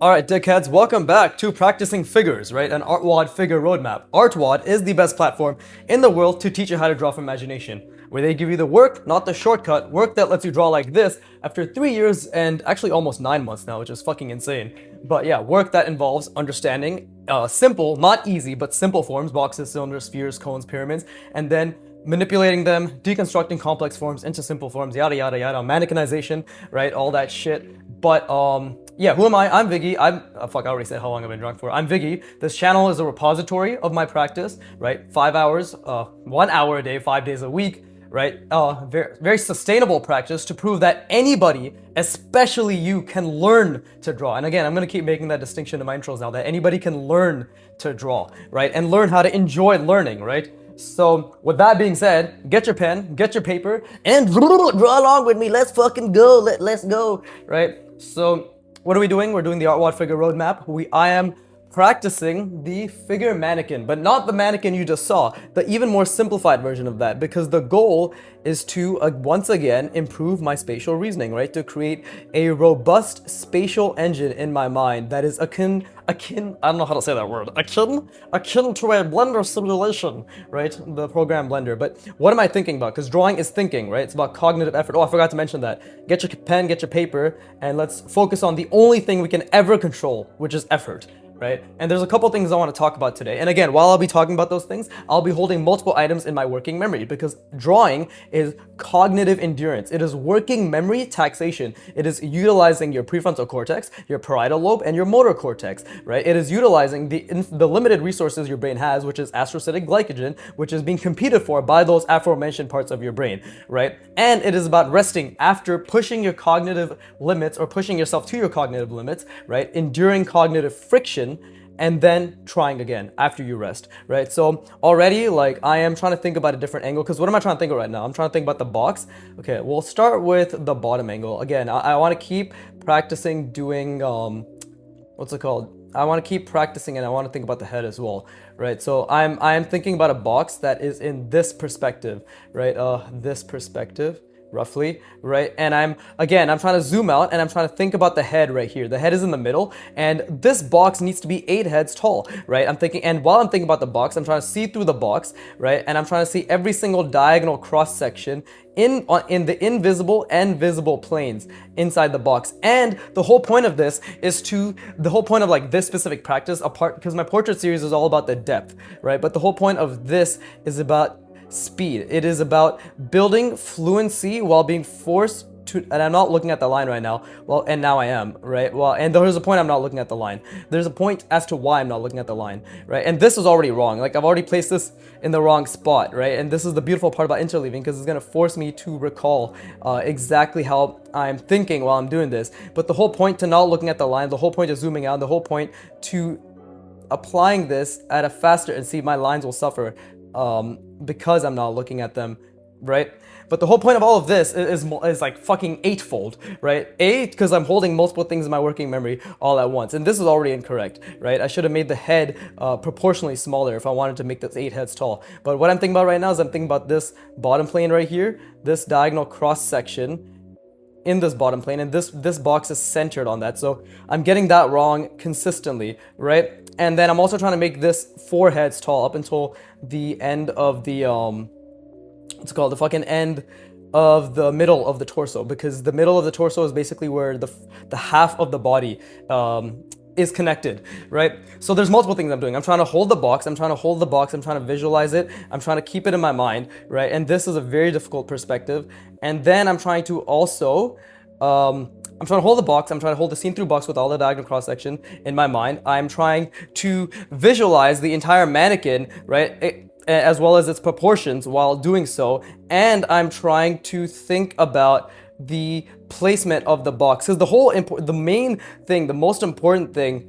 Alright, dickheads, welcome back to Practicing Figures, right? An artwod figure roadmap. Artwod is the best platform in the world to teach you how to draw from imagination, where they give you the work, not the shortcut, work that lets you draw like this after 3 years and actually almost 9 months now, which is fucking insane. But yeah, work that involves understanding simple, not easy, but simple forms, boxes, cylinders, spheres, cones, pyramids, and then manipulating them, deconstructing complex forms into simple forms, yada yada yada, mannequinization, right? All that shit. But yeah, who am I? I'm Viggy. Fuck, I already said how long I've been drunk for. I'm Viggy. This channel is a repository of my practice, right? 5 hours, 1 hour a day, 5 days a week, right? Very, very sustainable practice to prove that anybody, especially you, can learn to draw. And again, I'm gonna keep making that distinction in my intros now, that anybody can learn to draw, right? And learn how to enjoy learning, right? So, with that being said, get your pen, get your paper, and draw along with me. Let's fucking go. Let's go, right? So, what are we doing? We're doing the artwod figure roadmap. I am practicing the figure mannequin, but not the mannequin you just saw, the even more simplified version of that, because the goal is to once again improve my spatial reasoning, right? To create a robust spatial engine in my mind that is akin, I don't know how to say that word, akin to a Blender simulation, right? The program Blender. But what am I thinking about? Because drawing is thinking, right? It's about cognitive effort. Oh, I forgot to mention that. Get your pen, get your paper, and let's focus on the only thing we can ever control, which is effort. Right? And there's a couple things I want to talk about today. And again, while I'll be talking about those things, I'll be holding multiple items in my working memory, because drawing is cognitive endurance. It is working memory taxation. It is utilizing your prefrontal cortex, your parietal lobe, and your motor cortex, right? It is utilizing the limited resources your brain has, which is astrocytic glycogen, which is being competed for by those aforementioned parts of your brain, right? And it is about resting after pushing your cognitive limits, or pushing yourself to your cognitive limits, right? Enduring cognitive friction, and then trying again after you rest, right? So already, like, I am trying to think about a different angle, because what am I trying to think of right now? I'm trying to think about the box. Okay, we'll start with the bottom angle. Again, I want to keep practicing doing, what's it called? I want to keep practicing, and I want to think about the head as well, right? So I'm thinking about a box that is in this perspective, right? This perspective, roughly, right? And I'm trying to zoom out, and I'm trying to think about the head right here. The head is in the middle, and this box needs to be 8 heads tall, right? I'm thinking, and while I'm thinking about the box, I'm trying to see through the box, right? And I'm trying to see every single diagonal cross section in the invisible and visible planes inside the box. And the whole point of this is the whole point of like this specific practice, apart, because my portrait series is all about the depth, right? But the whole point of this is about speed. It is about building fluency while being forced to, and I'm not looking at the line right now, well, and now I am, right? Well, and there's a point I'm not looking at the line. There's a point as to why I'm not looking at the line, right? And this is already wrong. Like, I've already placed this in the wrong spot, right? And this is the beautiful part about interleaving, because it's going to force me to recall exactly how I'm thinking while I'm doing this. But the whole point to not looking at the line, the whole point of zooming out, the whole point to applying this at a faster, and see, my lines will suffer because I'm not looking at them, right? But the whole point of all of this is like fucking eightfold, right? 8, because I'm holding multiple things in my working memory all at once. And this is already incorrect, right? I should have made the head proportionally smaller if I wanted to make this 8 heads tall. But what I'm thinking about right now is I'm thinking about this bottom plane right here, this diagonal cross section in this bottom plane, and this box is centered on that. So I'm getting that wrong consistently, right? And then I'm also trying to make this 4 heads tall up until the end of the what's it called, the fucking end of the middle of the torso, because the middle of the torso is basically where the half of the body is connected, right? So there's multiple things I'm doing. I'm trying to hold the box, I'm trying to visualize it, I'm trying to keep it in my mind, right? And this is a very difficult perspective. And then I'm trying to also I'm trying to hold the box, I'm trying to hold the scene through box with all the diagonal cross section in my mind. I'm trying to visualize the entire mannequin, right? As well as its proportions while doing so. And I'm trying to think about the placement of the box, because the main thing, the most important thing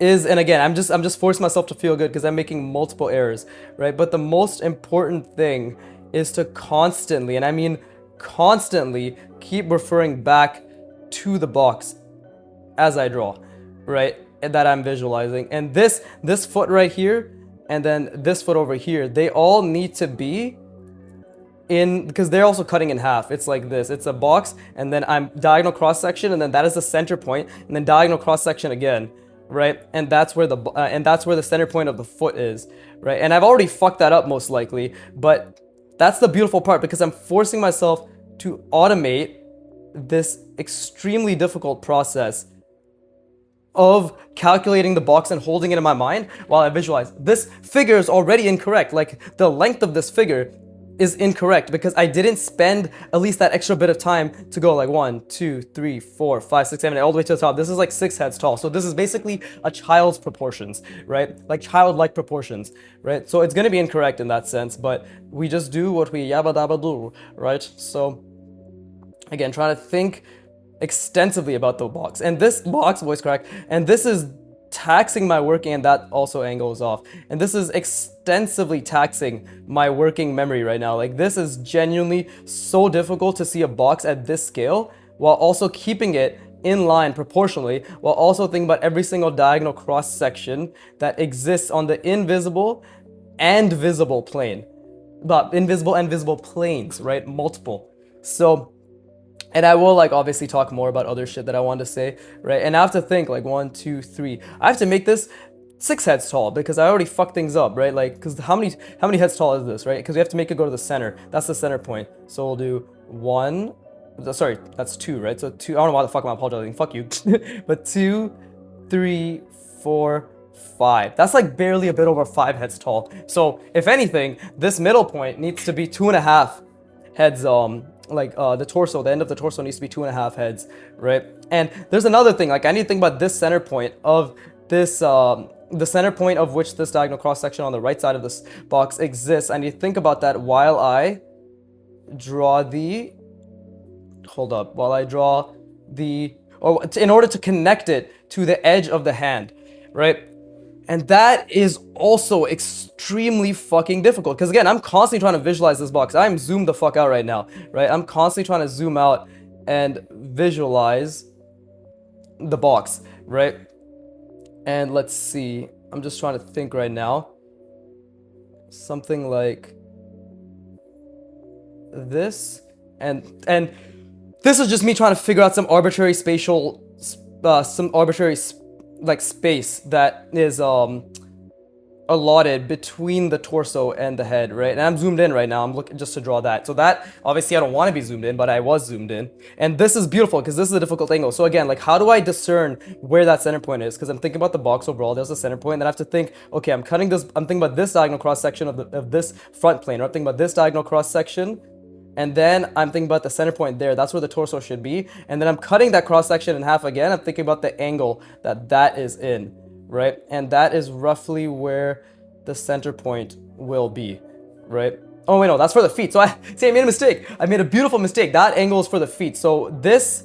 is, and again, I'm just forcing myself to feel good because I'm making multiple errors, right? But the most important thing is to constantly, and I mean constantly, keep referring back to the box as I draw, right? That I'm visualizing. And this foot right here, and then this foot over here, they all need to be in, because they're also cutting in half. It's like this. It's a box, and then I'm diagonal cross section, and then that is the center point, and then diagonal cross section again, right? And that's where the center point of the foot is, right? And I've already fucked that up most likely, but that's the beautiful part, because I'm forcing myself to automate this extremely difficult process of calculating the box and holding it in my mind while I visualize. This figure is already incorrect. Like, the length of this figure is incorrect because I didn't spend at least that extra bit of time to go like 1, 2, 3, 4, 5, 6, 7, 8, all the way to the top. This is like 6 heads tall. So this is basically a child's proportions, right? Like childlike proportions, right? So it's going to be incorrect in that sense, but we just do what we yabba dabba do, right? So again, trying to think extensively about the box. And this box, voice crack, and this is taxing my working, and that also angles off. And this is extensively taxing my working memory right now. Like, this is genuinely so difficult to see a box at this scale while also keeping it in line proportionally, while also thinking about every single diagonal cross section that exists on the invisible and visible plane. But invisible and visible planes, right? Multiple. So, and I will like obviously talk more about other shit that I want to say, right? And I have to think like 1, 2, 3. I have to make this 6 heads tall because I already fucked things up, right? Like, because how many heads tall is this, right? Because we have to make it go to the center. That's the center point. So we'll do 1. Sorry, that's 2, right? So 2. I don't know why the fuck I'm apologizing. Fuck you. But 2, 3, 4, 5. That's like barely a bit over 5 heads tall. So if anything, this middle point needs to be 2.5 heads. The torso, the end of the torso needs to be 2.5 heads, right? And there's another thing, like I need to think about this center point of this, the center point of which this diagonal cross section on the right side of this box exists. I need to think about that while I draw the, in order to connect it to the edge of the hand, right? And that is also extremely fucking difficult. Because again, I'm constantly trying to visualize this box. I'm zoomed the fuck out right now, right? I'm constantly trying to zoom out and visualize the box, right? And let's see. I'm just trying to think right now. Something like this. And this is just me trying to figure out some arbitrary spatial, space that is allotted between the torso and the head, right? And I'm zoomed in right now. I'm looking just to draw that. So that, obviously I don't want to be zoomed in, but I was zoomed in. And this is beautiful because this is a difficult angle. So again, like how do I discern where that center point is? Because I'm thinking about the box overall. There's a center point. Then I have to think, okay, I'm thinking about this diagonal cross section of this front plane. Or I'm thinking about this diagonal cross section. And then I'm thinking about the center point there. That's where the torso should be. And then I'm cutting that cross section in half again. I'm thinking about the angle that is in, right? And that is roughly where the center point will be, right? Oh, wait, no, that's for the feet. So I made a mistake. I made a beautiful mistake. That angle is for the feet. So this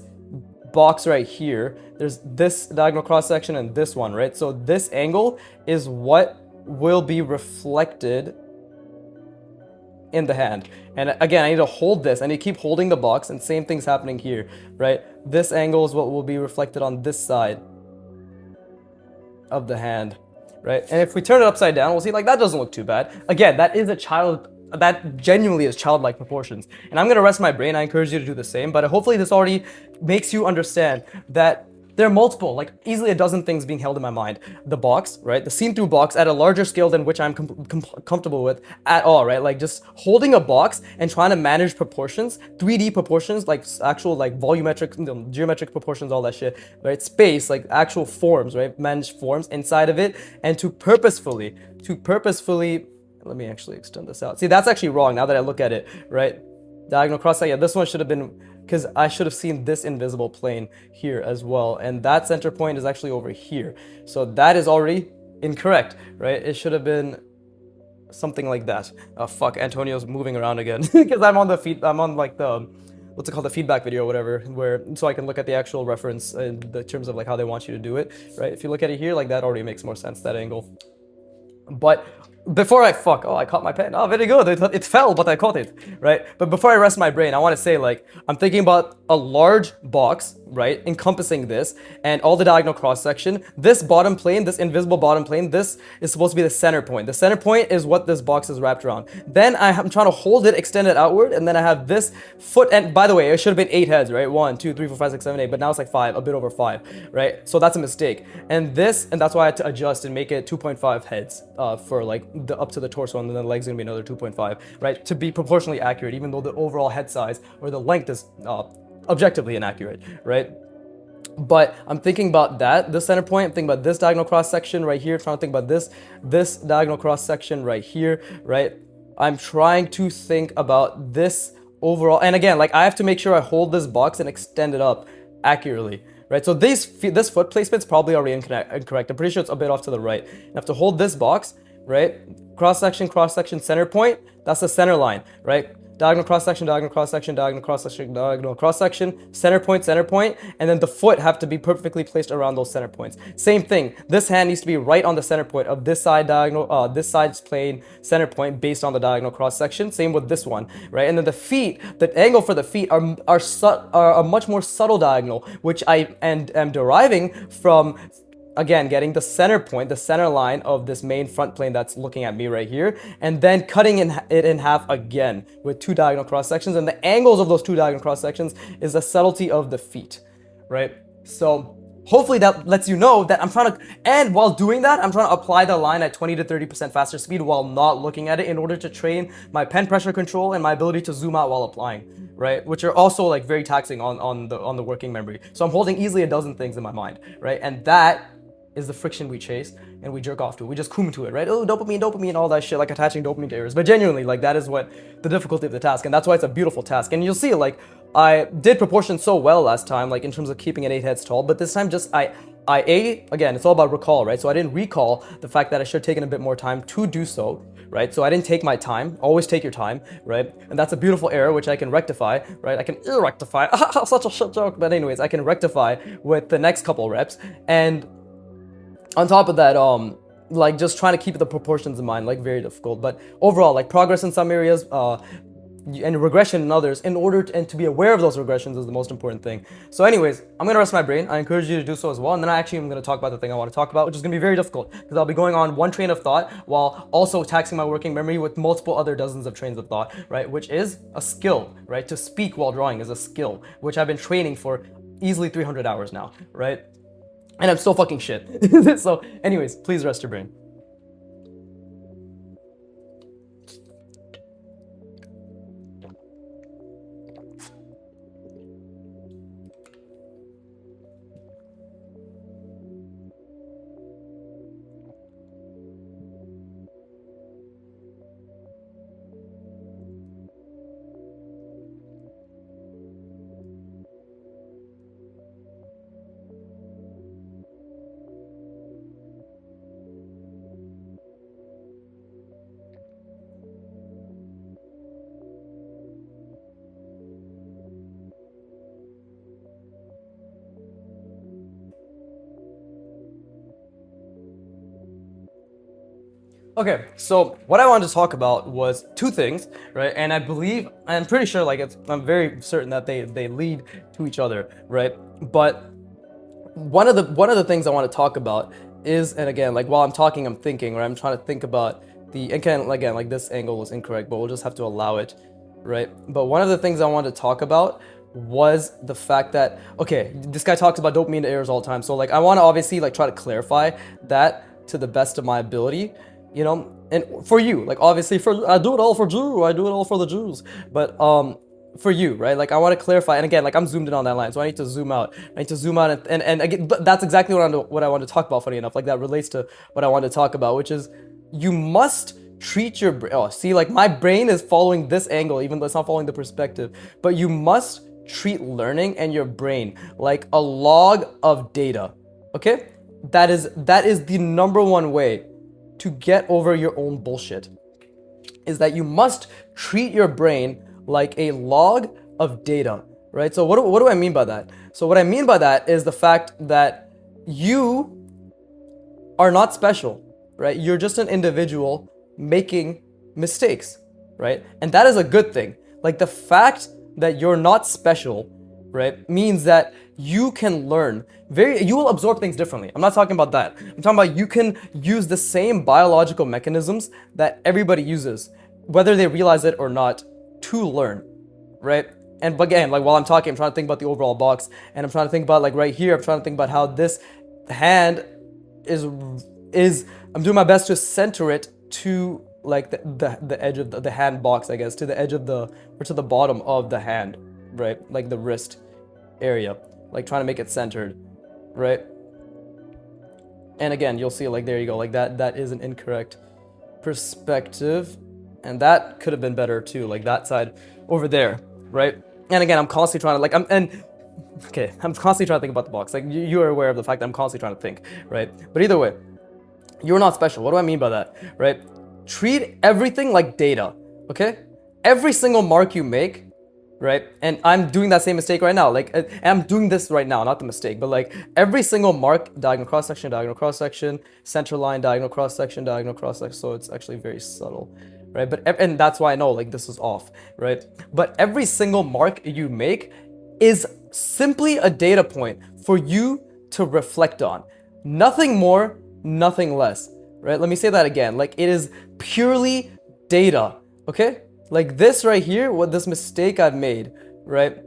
box right here, there's this diagonal cross section and this one, right? So this angle is what will be reflected in the hand. And again, I need to hold this. I need to keep holding the box, and same thing's happening here, right? This angle is what will be reflected on this side of the hand, right? And if we turn it upside down, we'll see like that doesn't look too bad. Again, that genuinely is childlike proportions. And I'm gonna rest my brain. I encourage you to do the same, but hopefully this already makes you understand that there are multiple, like easily a dozen things being held in my mind. The box, right? The seen-through box at a larger scale than which I'm comfortable with at all, right? Like just holding a box and trying to manage proportions, 3D proportions, like actual like volumetric, geometric proportions, all that shit, right? Space, like actual forms, right? Manage forms inside of it, and to purposefully, let me actually extend this out. See, that's actually wrong now that I look at it, right? Diagonal cross section, yeah, this one should have been, because I should have seen this invisible plane here as well. And that center point is actually over here. So that is already incorrect, right? It should have been something like that. Oh, fuck, Antonio's moving around again. Because I'm on like the, what's it called, the feedback video or whatever, so I can look at the actual reference in the terms of like how they want you to do it, right? If you look at it here, like that already makes more sense, that angle. But before I I caught my pen. Oh, very good. It fell, but I caught it, right? But before I rest my brain, I want to say, like, I'm thinking about a large box, right, encompassing this and all the diagonal cross section. This bottom plane, this invisible bottom plane, this is supposed to be the center point. The center point is what this box is wrapped around. Then I'm trying to hold it, extend it outward, and then I have this foot. And by the way, it should have been 8 heads, right? 1, 2, 3, 4, 5, 6, 7, 8. But now it's like 5, a bit over 5, right? So that's a mistake. And that's why I had to adjust and make it 2.5 heads for like the up to the torso, and then the legs gonna be another 2.5, right? To be proportionally accurate, even though the overall head size or the length is objectively inaccurate, right? But I'm thinking about this center point. I'm thinking about this diagonal cross section right here. Trying to think about this diagonal cross section right here, right? I'm trying to think about this overall. And again, like I have to make sure I hold this box and extend it up accurately, right? So this foot placement's probably already incorrect. I'm pretty sure it's a bit off to the right. I have to hold this box, right? Cross section, center point. That's the center line, right? Diagonal cross section, diagonal cross section, diagonal cross section, diagonal cross section, center point, and then the foot have to be perfectly placed around those center points. Same thing. This hand needs to be right on the center point of this side diagonal, this side's plane center point based on the diagonal cross section. Same with this one, right? And then the feet, the angle for the feet are a much more subtle diagonal, which I am deriving from, again, getting the center point, the center line of this main front plane that's looking at me right here, and then cutting it in half again with 2 diagonal cross sections. And the angles of those 2 diagonal cross sections is the subtlety of the feet, right? So hopefully that lets you know that I'm trying to, and while doing that, I'm trying to apply the line at 20 to 30% faster speed while not looking at it, in order to train my pen pressure control and my ability to zoom out while applying, right? Which are also like very taxing on the working memory. So I'm holding easily a dozen things in my mind, right? And that is the friction we chase and we jerk off to. We just cum to it, right? Oh, dopamine, all that shit, like attaching dopamine to errors. But genuinely, like that is what the difficulty of the task, and that's why it's a beautiful task. And you'll see, like I did proportion so well last time, like in terms of keeping it 8 heads tall, but this time just again, it's all about recall, right? So I didn't recall the fact that I should have taken a bit more time to do so, right? So I didn't take my time. Always take your time, right? And that's a beautiful error which I can rectify, right? I can rectify. Such a shit joke. But anyways, I can rectify with the next couple reps. And on top of that, like just trying to keep the proportions in mind, like very difficult. But overall, like progress in some areas, and regression in others, and to be aware of those regressions is the most important thing. So anyways, I'm gonna rest my brain. I encourage you to do so as well. And then I actually am gonna talk about the thing I want to talk about, which is gonna be very difficult because I'll be going on one train of thought while also taxing my working memory with multiple other dozens of trains of thought, right? Which is a skill, right? To speak while drawing is a skill, which I've been training for easily 300 hours now, right? And I'm still fucking shit. So anyways, please rest your brain. Okay, so what I wanted to talk about was 2 things, right? And I'm pretty sure, like I'm very certain that they lead to each other, right? But one of the things I want to talk about is, and again, like while I'm talking, I'm thinking, or I'm trying to think about again, like this angle was incorrect, but we'll just have to allow it, right? But one of the things I wanted to talk about was the fact that, okay, this guy talks about dopamine errors all the time. So like I want to obviously like try to clarify that to the best of my ability. You know, and for you, like obviously I do it all for Jew, I do it all for the Jews, but for you, right? Like I want to clarify, and again, like I'm zoomed in on that line, so I need to zoom out. I need to zoom out, and again, that's exactly what I want to talk about. Funny enough, like that relates to what I want to talk about, which is you must treat your brain. Oh, see, like my brain is following this angle, even though it's not following the perspective. But you must treat learning and your brain like a log of data. Okay, that is the number one way to get over your own bullshit, is that you must treat your brain like a log of data, right? So what do I mean by that? So what I mean by that is the fact that you are not special, right? You're just an individual making mistakes, right? And that is a good thing. Like the fact that you're not special, right, means that you can learn you will absorb things differently. I'm not talking about that. I'm talking about you can use the same biological mechanisms that everybody uses, whether they realize it or not, to learn, right? And again, like while I'm talking, I'm trying to think about the overall box, and I'm trying to think about like right here, I'm trying to think about how this hand is I'm doing my best to center it to like the edge of the hand box, I guess, to the edge of or to the bottom of the hand, right? Like the wrist area, like trying to make it centered, right? And again, you'll see like there you go, like that is an incorrect perspective, and that could have been better too, like that side over there, right? And again, I'm constantly trying to like I'm constantly trying to think about the box. Like you are aware of the fact that I'm constantly trying to think, right? But either way, you're not special. What do I mean by that, right? Treat everything like data, okay? Every single mark you make, right? And I'm doing that same mistake right now. Like, and I'm doing this right now, not the mistake, but like every single mark, diagonal cross section, center line, diagonal cross section. So it's actually very subtle, right? But and that's why I know like this is off, right? But every single mark you make is simply a data point for you to reflect on. Nothing more, nothing less, right? Let me say that again. Like it is purely data, okay? Like this right here, what this mistake I've made, right?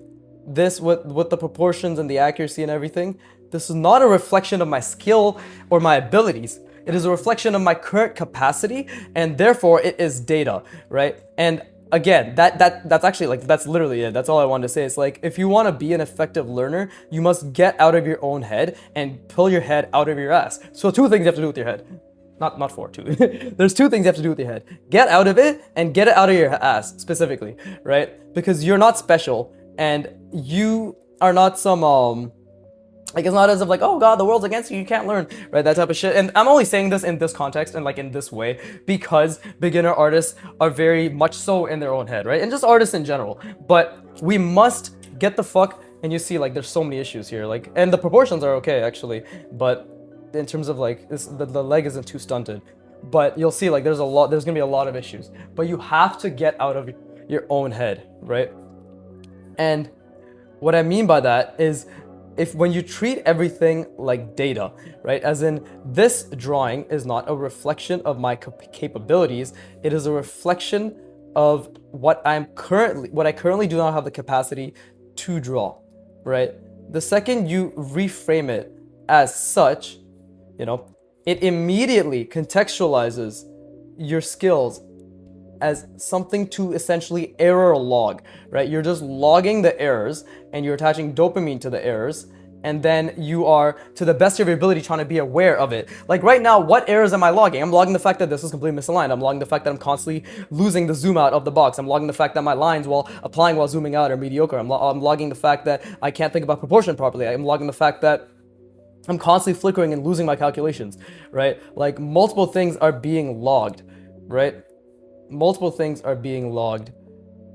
This with the proportions and the accuracy and everything, this is not a reflection of my skill or my abilities. It is a reflection of my current capacity, and therefore it is data, right? And again, that's actually like, that's literally it. That's all I wanted to say. It's like, if you want to be an effective learner, you must get out of your own head and pull your head out of your ass. So two things you have to do with your head. Not four, two. There's two things you have to do with your head. Get out of it and get it out of your ass, specifically, right? Because you're not special, and you are not some, like it's not as if like, oh God, the world's against you, you can't learn, right? That type of shit. And I'm only saying this in this context and like in this way because beginner artists are very much so in their own head, right? And just artists in general. But we must get the fuck, and you see like there's so many issues here, like, and the proportions are okay actually, but in terms of like the leg isn't too stunted, but you'll see like there's gonna be a lot of issues, but you have to get out of your own head, right? And what I mean by that is, when you treat everything like data, right? As in, this drawing is not a reflection of my capabilities, it is a reflection of what I currently do not have the capacity to draw, right? The second you reframe it as such, you know, it immediately contextualizes your skills as something to essentially error log, right? You're just logging the errors and you're attaching dopamine to the errors, and then you are, to the best of your ability, trying to be aware of it. Like right now, what errors am I logging? I'm logging the fact that this is completely misaligned. I'm logging the fact that I'm constantly losing the zoom out of the box. I'm logging the fact that my lines while zooming out are mediocre. I'm logging the fact that I can't think about proportion properly. I'm logging the fact that I'm constantly flickering and losing my calculations, right? Like multiple things are being logged, right? Multiple things are being logged.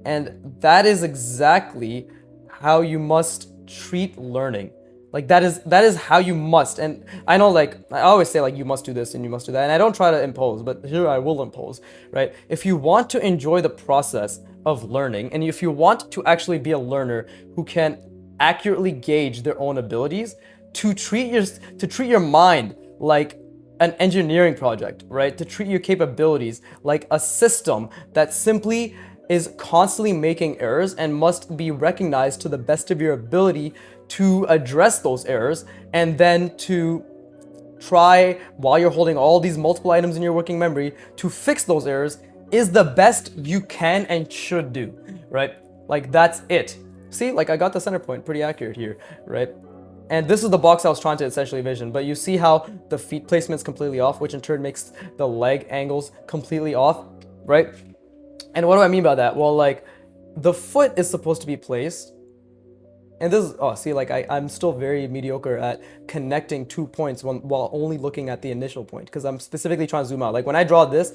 And that is exactly how you must treat learning. Like that is how you must. And I know, like, I always say like you must do this and you must do that, and I don't try to impose, but here I will impose, right? If you want to enjoy the process of learning, and if you want to actually be a learner who can accurately gauge their own abilities, to treat your mind like an engineering project, right? To treat your capabilities like a system that simply is constantly making errors and must be recognized to the best of your ability to address those errors, and then to try, while you're holding all these multiple items in your working memory, to fix those errors, is the best you can and should do, right? Like that's it. See, like I got the center point pretty accurate here, right? And this is the box I was trying to essentially vision, but you see how the feet placement's completely off, which in turn makes the leg angles completely off, right? And what do I mean by that? Well, like the foot is supposed to be placed, and this is, oh, see, like I'm still very mediocre at connecting 2 points while only looking at the initial point, because I'm specifically trying to zoom out. Like when I draw this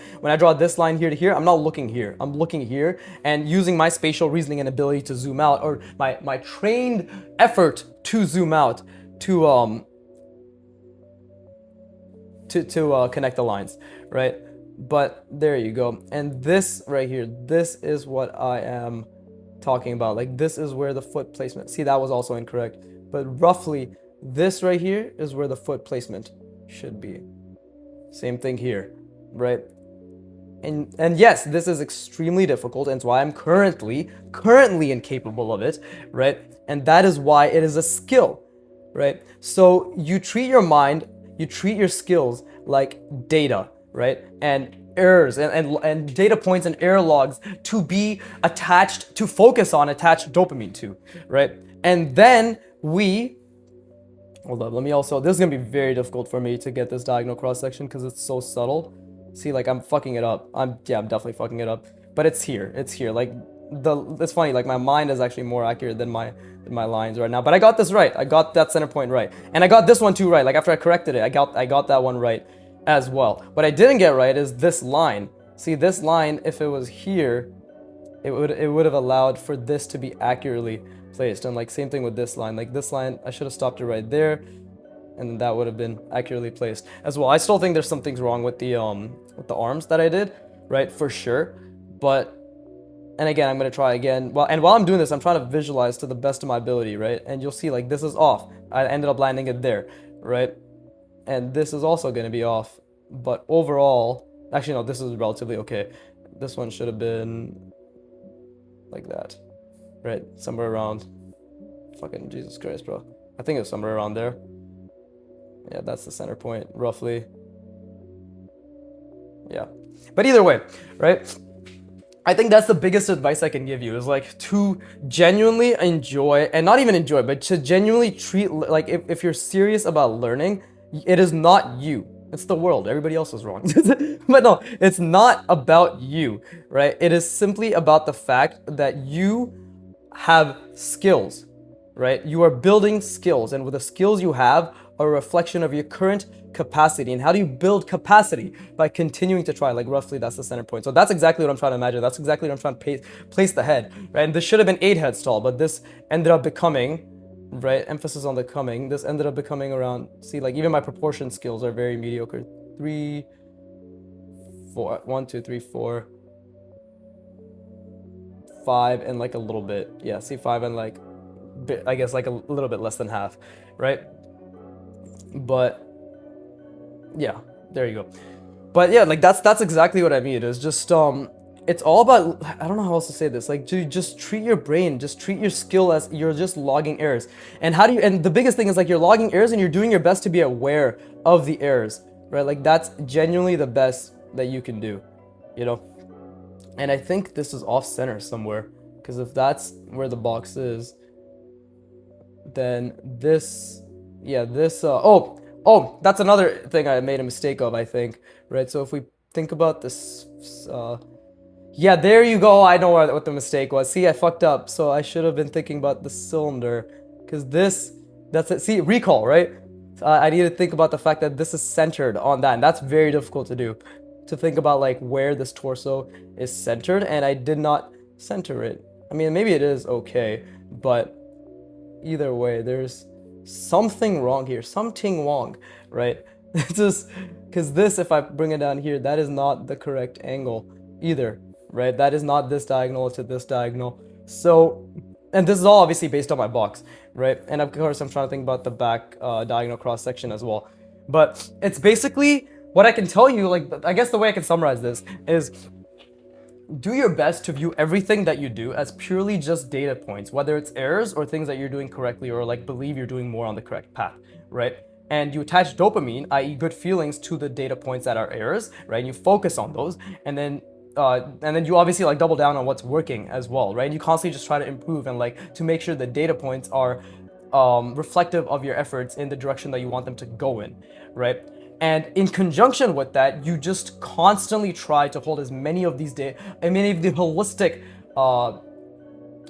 line here to here, I'm not looking here, I'm looking here, and using my spatial reasoning and ability to zoom out, or my trained effort to zoom out to connect the lines, right? But there you go. And this right here, this is what I am talking about. Like this is where the foot placement, see, that was also incorrect, but roughly this right here is where the foot placement should be. Same thing here, right? And yes, this is extremely difficult, and it's why I'm currently incapable of it, right? And that is why it is a skill, right? So you treat your mind, you treat your skills like data, right? And errors and data points and error logs to be attached, to focus on, attached dopamine to, right? And then we, hold up, let me also, this is gonna be very difficult for me to get this diagonal cross section because it's so subtle. See, like I'm fucking it up. I'm definitely fucking it up. But it's here. Like it's funny. Like my mind is actually more accurate than my lines right now. But I got this right. I got that center point right, and I got this one too right. Like after I corrected it, I got that one right as well. What I didn't get right is this line. See, this line, if it was here, it would have allowed for this to be accurately placed. And like same thing with this line. Like this line, I should have stopped it right there, and that would have been accurately placed as well. I still think there's some things wrong with the arms that I did, right, for sure. But, and again, I'm gonna try again. While I'm doing this, I'm trying to visualize to the best of my ability, right? And you'll see, like, this is off. I ended up landing it there, right? And this is also gonna be off. But overall, actually no, this is relatively okay. This one should have been like that, right? Somewhere around, fucking Jesus Christ, bro. I think it was somewhere around there. Yeah, that's the center point, roughly. Yeah. But either way, right? I think that's the biggest advice I can give you, is like to genuinely enjoy, and not even enjoy, but to genuinely treat, like if you're serious about learning, it is not you. It's the world. Everybody else is wrong. But no, it's not about you, right? It is simply about the fact that you have skills, right? You are building skills, and with the skills you have, a reflection of your current capacity. And how do you build capacity? By continuing to try. Like roughly that's the center point. So that's exactly what I'm trying to imagine. That's exactly what I'm trying to place the head, right? And this should have been 8 heads tall, but this ended up becoming, right, emphasis on the coming, this ended up becoming around, see, like even my proportion skills are very mediocre. 3, 4, 1, 2, 3, 4, 5, and like a little bit. Yeah, see, 5 and like, I guess like a little bit less than half, right? But yeah, there you go. But yeah, like that's exactly what I mean. It's just it's all about, I don't know how else to say this, like to just treat your brain, just treat your skill as you're just logging errors. And how do you, and the biggest thing is like you're logging errors and you're doing your best to be aware of the errors, right? Like that's genuinely the best that you can do, you know? And I think this is off center somewhere, because if that's where the box is, then this, yeah, this, oh, that's another thing I made a mistake of, I think, right? So if we think about this, yeah, there you go. I know what the mistake was. See, I fucked up. So I should have been thinking about the cylinder, because this, that's it. See, recall, right? I need to think about the fact that this is centered on that, and that's very difficult to do. To think about like where this torso is centered, and I did not center it. I mean, maybe it is okay, but either way, there's something wrong here, something wrong, right? It's just because this, if I bring it down here, that is not the correct angle either, right? That is not this diagonal to this diagonal. So, and this is all obviously based on my box, right? And of course, I'm trying to think about the back diagonal cross section as well. But it's basically what I can tell you, like, I guess the way I can summarize this is, do your best to view everything that you do as purely just data points, whether it's errors or things that you're doing correctly, or like believe you're doing more on the correct path, right? And you attach dopamine, i.e. good feelings, to the data points that are errors, right? And you focus on those, and then you obviously like double down on what's working as well, right? And you constantly just try to improve and like to make sure the data points are reflective of your efforts in the direction that you want them to go in, right? And in conjunction with that, you just constantly try to hold as many of these many of the holistic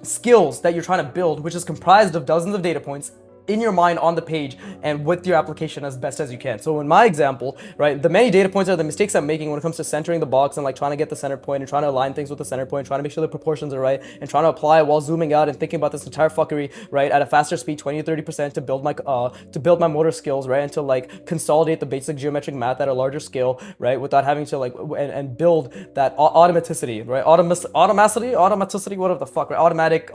skills that you're trying to build, which is comprised of dozens of data points in your mind on the page and with your application as best as you can. So in my example, right, the many data points are the mistakes I'm making when it comes to centering the box and like trying to get the center point and trying to align things with the center point, trying to make sure the proportions are right, and trying to apply it while zooming out and thinking about this entire fuckery, right, at a faster speed, 20 to 30% to build my motor skills, right, and to like consolidate the basic geometric math at a larger scale, right, without having to like and build that automaticity, right, automaticity, whatever the fuck, right, automatic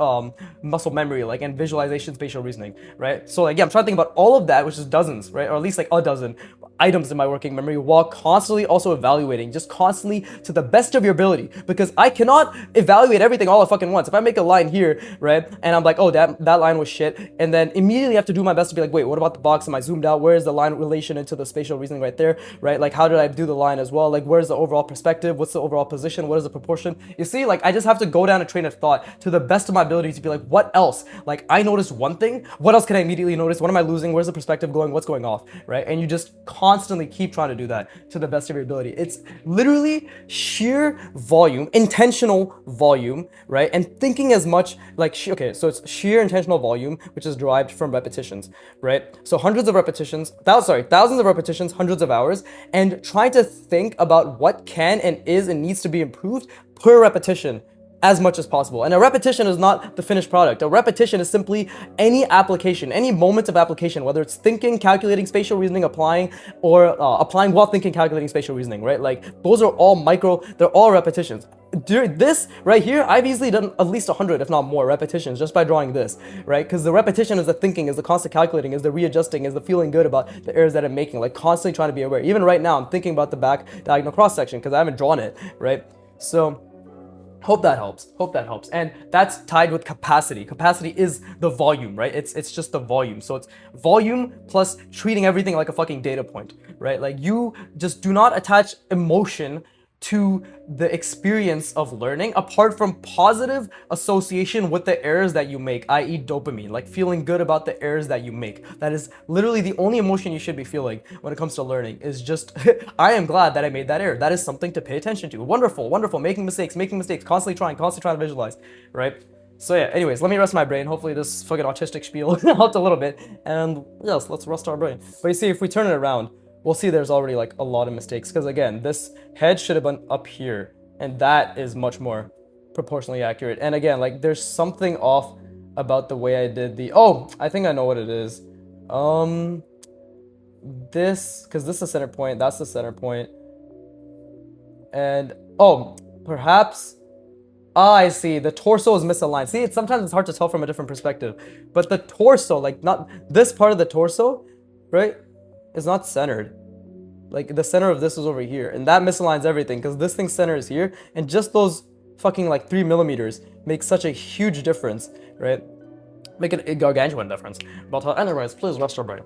muscle memory, like, and visualization, spatial reasoning, right? So like, yeah, I'm trying to think about all of that, which is dozens, right, or at least like a dozen items in my working memory, while constantly also evaluating, just constantly to the best of your ability, because I cannot evaluate everything all at fucking once. If I make a line here, right, and I'm like, oh, that line was shit, and then immediately have to do my best to be like, wait, what about the box? Am I zoomed out? Where is the line relation into the spatial reasoning right there, right? Like, how did I do the line as well? Like, where's the overall perspective? What's the overall position? What is the proportion? You see, like, I just have to go down a train of thought to the best of my ability to be like, what else? Like, I noticed one thing. What else can I immediately notice? What am I losing? Where's the perspective going? What's going off, right? And you just constantly keep trying to do that to the best of your ability. It's literally sheer volume, intentional volume, right? And thinking as much like, okay, so it's sheer intentional volume, which is derived from repetitions, right? So hundreds of repetitions, thousands of repetitions, hundreds of hours, and trying to think about what can and is and needs to be improved per repetition as much as possible. And a repetition is not the finished product. A repetition is simply any application, any moment of application, whether it's thinking, calculating, spatial reasoning, applying, or applying while thinking, calculating, spatial reasoning, right? Like, those are all they're all repetitions. During this right here, I've easily done at least 100, if not more, repetitions just by drawing this, right? Because the repetition is the thinking, is the constant calculating, is the readjusting, is the feeling good about the errors that I'm making, like constantly trying to be aware. Even right now, I'm thinking about the back diagonal cross section because I haven't drawn it, right? So hope that helps. And that's tied with capacity. Capacity is the volume, right? It's just the volume. So it's volume plus treating everything like a fucking data point, right? Like, you just do not attach emotion to the experience of learning apart from positive association with the errors that you make, i.e. dopamine, like feeling good about the errors that you make. That is literally the only emotion you should be feeling when it comes to learning, is just I am glad that I made that error. That is something to pay attention to. Wonderful, making mistakes, constantly trying to visualize, right? So yeah, anyways, let me rest my brain. Hopefully this fucking autistic spiel helped a little bit, and yes, let's rest our brain. But you see, if we turn it around, we'll see there's already like a lot of mistakes, because again, this head should have been up here, and that is much more proportionally accurate. And again, like, there's something off about the way I did I think I know what it is. Because this is the center point, that's the center point, and perhaps, I see, the torso is misaligned. See, sometimes it's hard to tell from a different perspective, but the torso, like, not this part of the torso, right, is not centered. Like, the center of this is over here, and that misaligns everything, because this thing's center is here, and just those fucking like 3 millimeters make such a huge difference, right? Make it a gargantuan difference. But anyways, please rest your brain.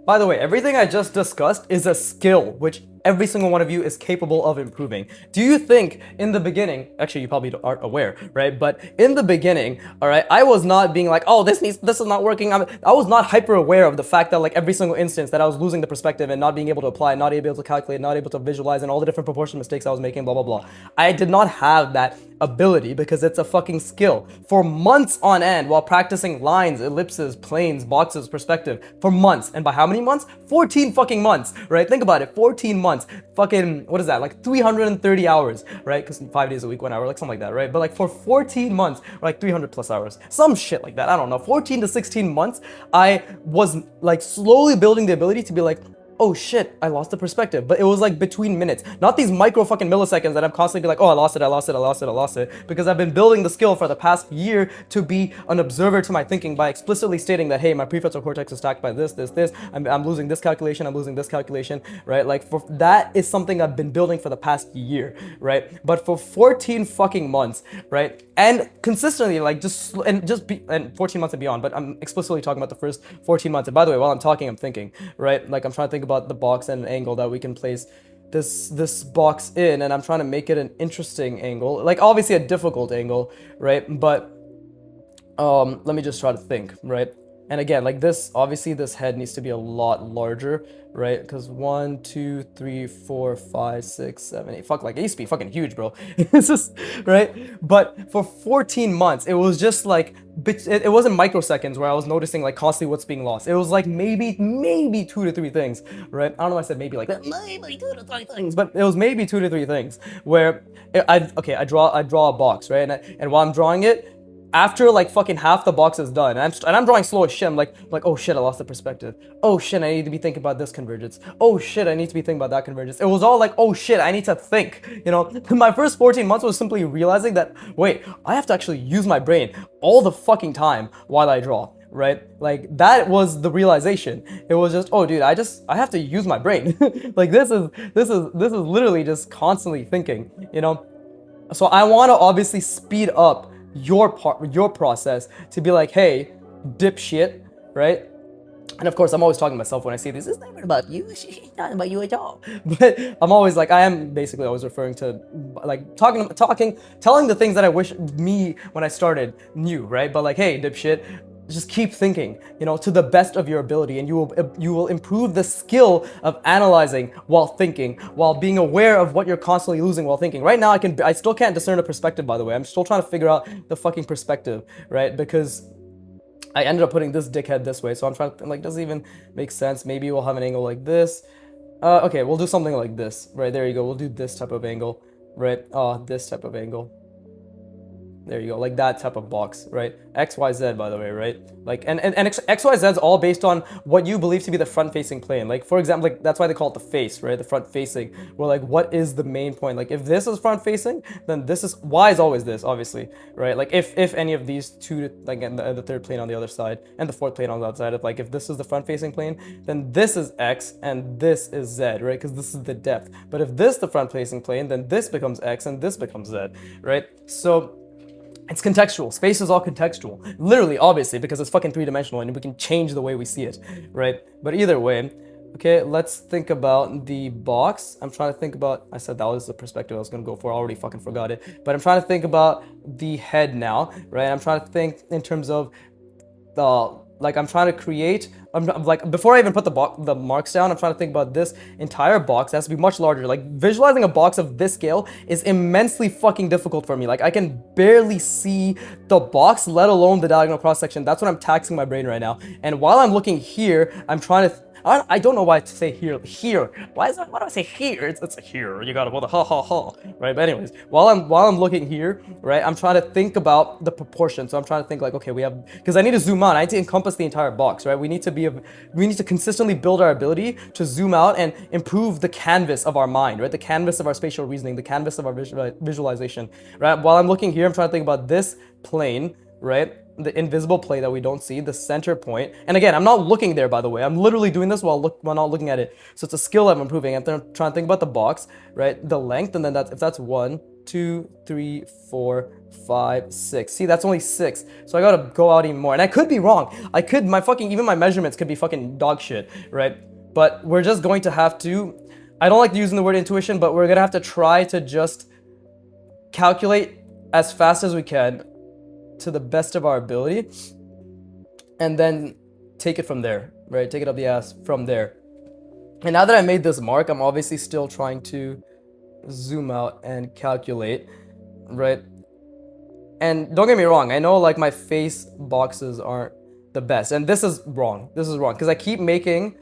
By the way, everything I just discussed is a skill which every single one of you is capable of improving. Do you think in the beginning, actually you probably aren't aware, right? But in the beginning, all right, I was not being like, oh, this is not working. I was not hyper aware of the fact that like every single instance that I was losing the perspective and not being able to apply, not able to calculate, not able to visualize, and all the different proportion mistakes I was making, blah, blah, blah. I did not have that ability because it's a fucking skill. For months on end while practicing lines, ellipses, planes, boxes, perspective, for months. And by how many months? 14 fucking months, right? Think about it, 14 months. months, fucking, what is that, like 330 hours, right? Because 5 days a week, 1 hour, like something like that, right? But like for 14 months, or like 300 plus hours, some shit like that, I don't know, 14 to 16 months, I was like slowly building the ability to be like, oh shit, I lost the perspective. But it was like between minutes, not these micro fucking milliseconds that I'm constantly be like, oh, I lost it, I lost it, I lost it, I lost it. Because I've been building the skill for the past year to be an observer to my thinking by explicitly stating that, hey, my prefrontal cortex is stacked by this. I'm losing this calculation, I'm losing this calculation, right? Like for that is something I've been building for the past year, right? But for 14 fucking months, right? And consistently, like and 14 months and beyond, but I'm explicitly talking about the first 14 months. And by the way, while I'm talking, I'm thinking, right? Like I'm trying to think about the box and an angle that we can place this box in, and I'm trying to make it an interesting angle, like obviously a difficult angle, right? But let me just try to think, right? And again, like this, obviously this head needs to be a lot larger, right? Because 1, 2, 3, 4, 5, 6, 7, 8. Fuck, like it used to be fucking huge, bro. It's just, right? But for 14 months, it was just like, it wasn't microseconds where I was noticing like constantly what's being lost. It was like maybe 2 to 3 things, right? I don't know why I said maybe like that, maybe 2 to 3 things, but it was maybe 2 to 3 things where I draw a box, right? And while I'm drawing it, after like fucking half the box is done, and I'm drawing slow as shit, I'm like, oh shit, I lost the perspective. Oh shit, I need to be thinking about this convergence. Oh shit, I need to be thinking about that convergence. It was all like, oh shit, I need to think, you know? My first 14 months was simply realizing that, wait, I have to actually use my brain all the fucking time while I draw, right? Like that was the realization. It was just, oh dude, I have to use my brain. Like this is literally just constantly thinking, you know? So I want to obviously speed up your process to be like, hey, dipshit, right? And of course, I'm always talking to myself when I say this. It's not about you. It's not about you at all. But I'm always like, I am basically always referring to like talking, telling the things that I wish me when I started knew, right? But like, hey, dipshit, just keep thinking, you know, to the best of your ability, and you will improve the skill of analyzing while thinking, while being aware of what you're constantly losing while thinking. Right now, I still can't discern a perspective, by the way. I'm still trying to figure out the fucking perspective, right? Because I ended up putting this dickhead this way, so I'm trying to, like, does it even make sense? Maybe we'll have an angle like this. Okay, we'll do something like this, right? There you go. We'll do this type of angle, right? This type of angle. There you go, like that type of box, right? X, Y, Z, by the way, right? Like, and X, Y, Z is all based on what you believe to be the front-facing plane. Like, for example, like that's why they call it the face, right? The front-facing. Where like, what is the main point? Like, if this is front-facing, then this is Y is always this, obviously, right? Like, if any of these two, like, and the third plane on the other side, and the fourth plane on the outside, if this is the front-facing plane, then this is X and this is Z, right? Because this is the depth. But if this is the front-facing plane, then this becomes X and this becomes Z, right? So it's contextual. Space is all contextual. Literally, obviously, because it's fucking three-dimensional and we can change the way we see it, right? But either way, okay, let's think about the box. I'm trying to think about, I said that was the perspective I was gonna go for. I already fucking forgot it. But I'm trying to think about the head now, right? I'm trying to think in terms of like I'm trying to create, I'm like, before I even put the marks down, I'm trying to think about this entire box. It has to be much larger. Like visualizing a box of this scale is immensely fucking difficult for me. Like I can barely see the box, let alone the diagonal cross section. That's what I'm taxing my brain right now. And while I'm looking here, I'm trying to, I don't know why to say here. Why do I say here? It's here. You gotta put the right? But anyways, while I'm looking here, right, I'm trying to think about the proportion. So I'm trying to think like, okay, we have, because I need to zoom out. I need to encompass the entire box, right? We need to consistently build our ability to zoom out and improve the canvas of our mind, right? The canvas of our spatial reasoning, the canvas of our visualization, right? While I'm looking here, I'm trying to think about this plane, right? The invisible plane that we don't see, the center point. And again, I'm not looking there, by the way. I'm literally doing this while not looking at it. So it's a skill I'm improving. I'm trying to think about the box, right? The length, and then if that's 1, 2, 3, 4, 5, 6. See, that's only 6. So I gotta go out even more. And I could be wrong. Even my measurements could be fucking dog shit, right? But we're just going to have to, I don't like using the word intuition, but we're gonna have to try to just calculate as fast as we can to the best of our ability, and then take it from there, right? Take it up the ass from there. And now that I made this mark, I'm obviously still trying to zoom out and calculate, right? And don't get me wrong, I know like my face boxes aren't the best, and this is wrong because I keep making